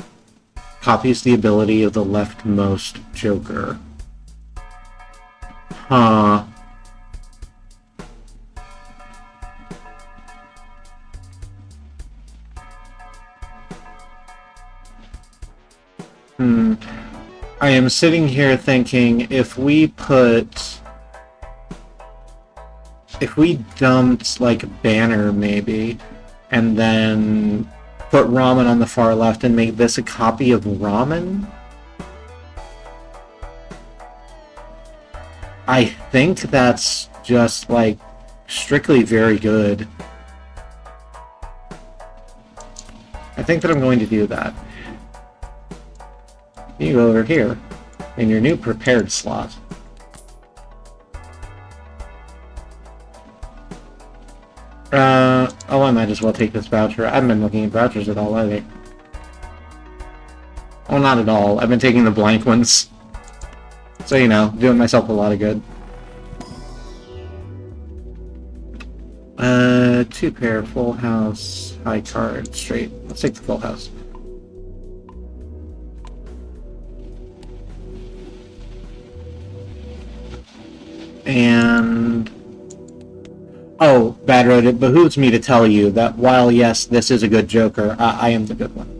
Copies the ability of the leftmost joker. Huh. I am sitting here thinking if we dumped like Banner maybe, and then put Ramen on the far left and make this a copy of Ramen, I think that's just like strictly very good. I think that I'm going to do that. You go over here in your new prepared slot. Oh, I might as well take this voucher. I haven't been looking at vouchers at all either. Well, not at all. I've been taking the blank ones. So, you know, doing myself a lot of good. 2 pair, full house, high card, straight. Let's take the full house. And... oh, Bad Road, it behooves me to tell you that while, yes, this is a good joker, I am the good one.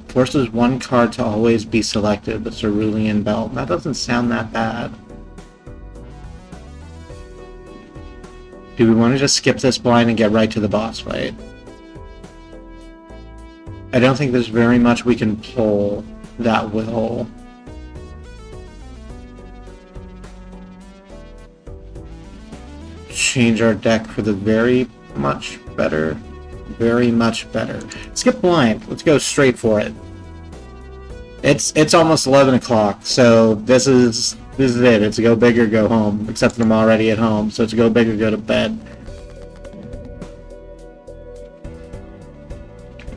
Forces 1 card to always be selected, the Cerulean Belt. That doesn't sound that bad. Do we want to just skip this blind and get right to the boss fight? I don't think there's very much we can pull that will change our deck for the very much better. Very much better. Skip blind. Let's go straight for it. It's almost 11 o'clock, so this is it. It's go big or go home. Except that I'm already at home, so it's go big or go to bed.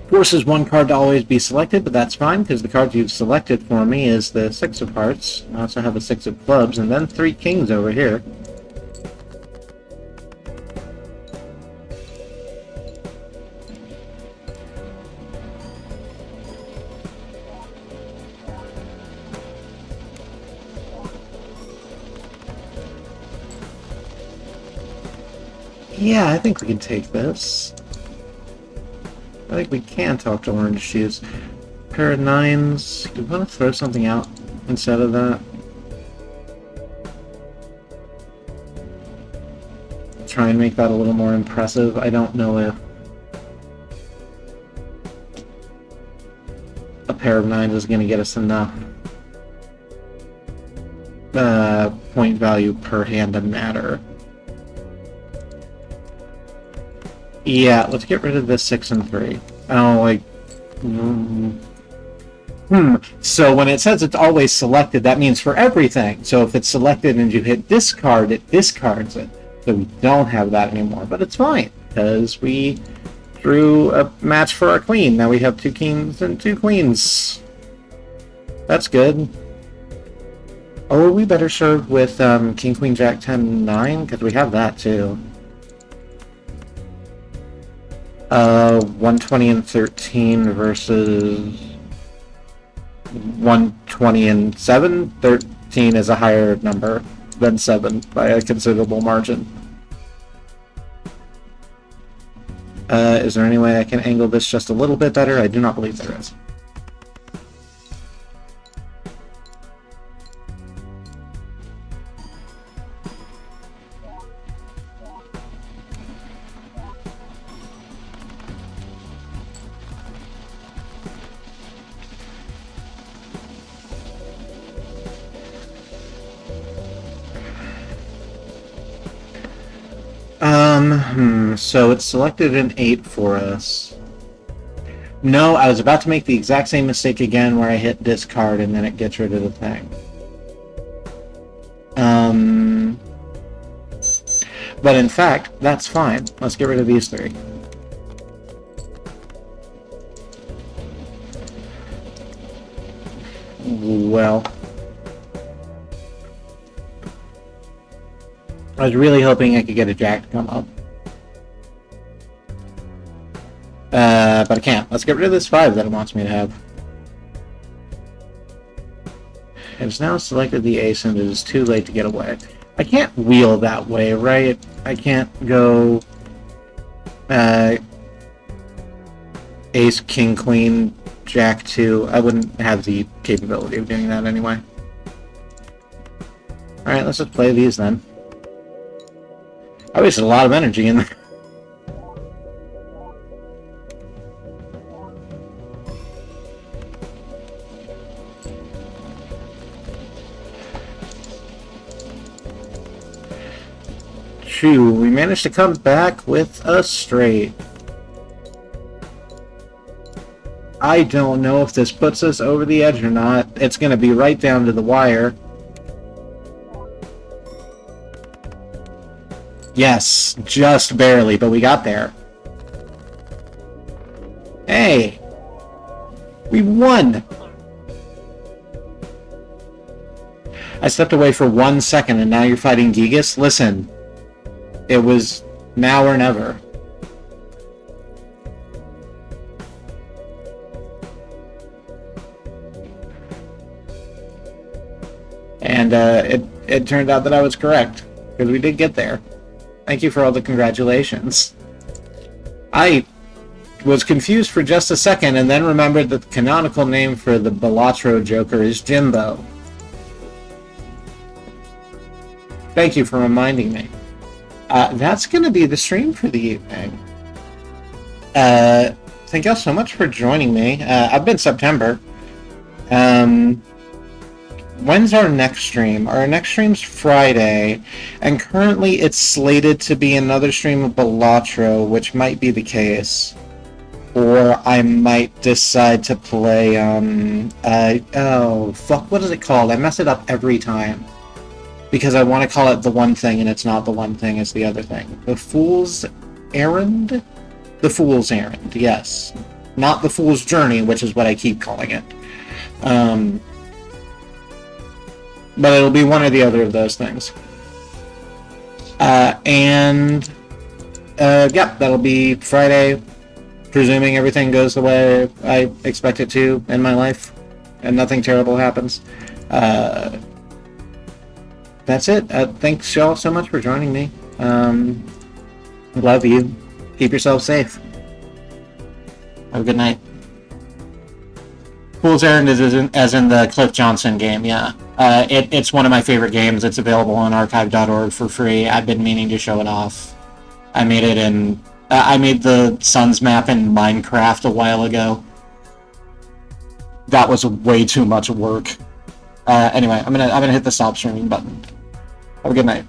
Forces 1 card to always be selected, but that's fine, because the card you've selected for me is the 6 of Hearts. I also have a 6 of Clubs, and then 3 Kings over here. Yeah, I think we can take this. I think we can talk to Orange Shoes. Pair of 9s. Do we want to throw something out instead of that? Try and make that a little more impressive. I don't know if a pair of 9s is going to get us enough point value per hand to matter. Yeah, let's get rid of this 6 and 3. I don't like... So when it says it's always selected, that means for everything. So if it's selected and you hit discard, it discards it. So we don't have that anymore. But it's fine, because we drew a match for our queen. Now we have 2 kings and 2 queens. That's good. Oh, we better serve with king, queen, jack, 10, 9, because we have that too. 120 and 13 versus 120 and 7. 13 is a higher number than 7 by a considerable margin. Is there any way I can angle this just a little bit better? I do not believe there is. So it selected an 8 for us. No, I was about to make the exact same mistake again where I hit discard and then it gets rid of the thing. But in fact, that's fine. Let's get rid of these 3. Well, I was really hoping I could get a Jack to come up. But I can't. Let's get rid of this 5 that it wants me to have. It's now selected the ace and it is too late to get away. I can't wheel that way, right? I can't go ace, king, queen, jack 2. I wouldn't have the capability of doing that anyway. Alright, let's just play these then. I wasted a lot of energy in there. Phew, we managed to come back with a straight. I don't know if this puts us over the edge or not. It's going to be right down to the wire. Yes, just barely, but we got there. Hey! We won! I stepped away for 1 second and now you're fighting Gigas? Listen. It was now or never. And it turned out that I was correct, because we did get there. Thank you for all the congratulations. I was confused for just a second and then remembered that the canonical name for the Balatro Joker is Jimbo. Thank you for reminding me. That's going to be the stream for the evening. Thank y'all so much for joining me. I've been September. When's our next stream? Our next stream's Friday, and currently it's slated to be another stream of Balatro, which might be the case. Or I might decide to play, oh, fuck, what is it called? I mess it up every time. Because I want to call it the one thing, and it's not the one thing, it's the other thing. The Fool's Errand? The Fool's Errand, yes. Not the Fool's Journey, which is what I keep calling it. But it'll be one or the other of those things. Yeah, that'll be Friday, presuming everything goes the way I expect it to in my life, and nothing terrible happens. That's it. Thanks y'all so much for joining me. Love you. Keep yourself safe. Have a good night. Fool's Errand is as in the Cliff Johnson game, yeah. It's one of my favorite games. It's available on archive.org for free. I've been meaning to show it off. I made it in... I made the Suns map in Minecraft a while ago. That was way too much work. Anyway, I'm gonna hit the stop streaming button. Have a good night.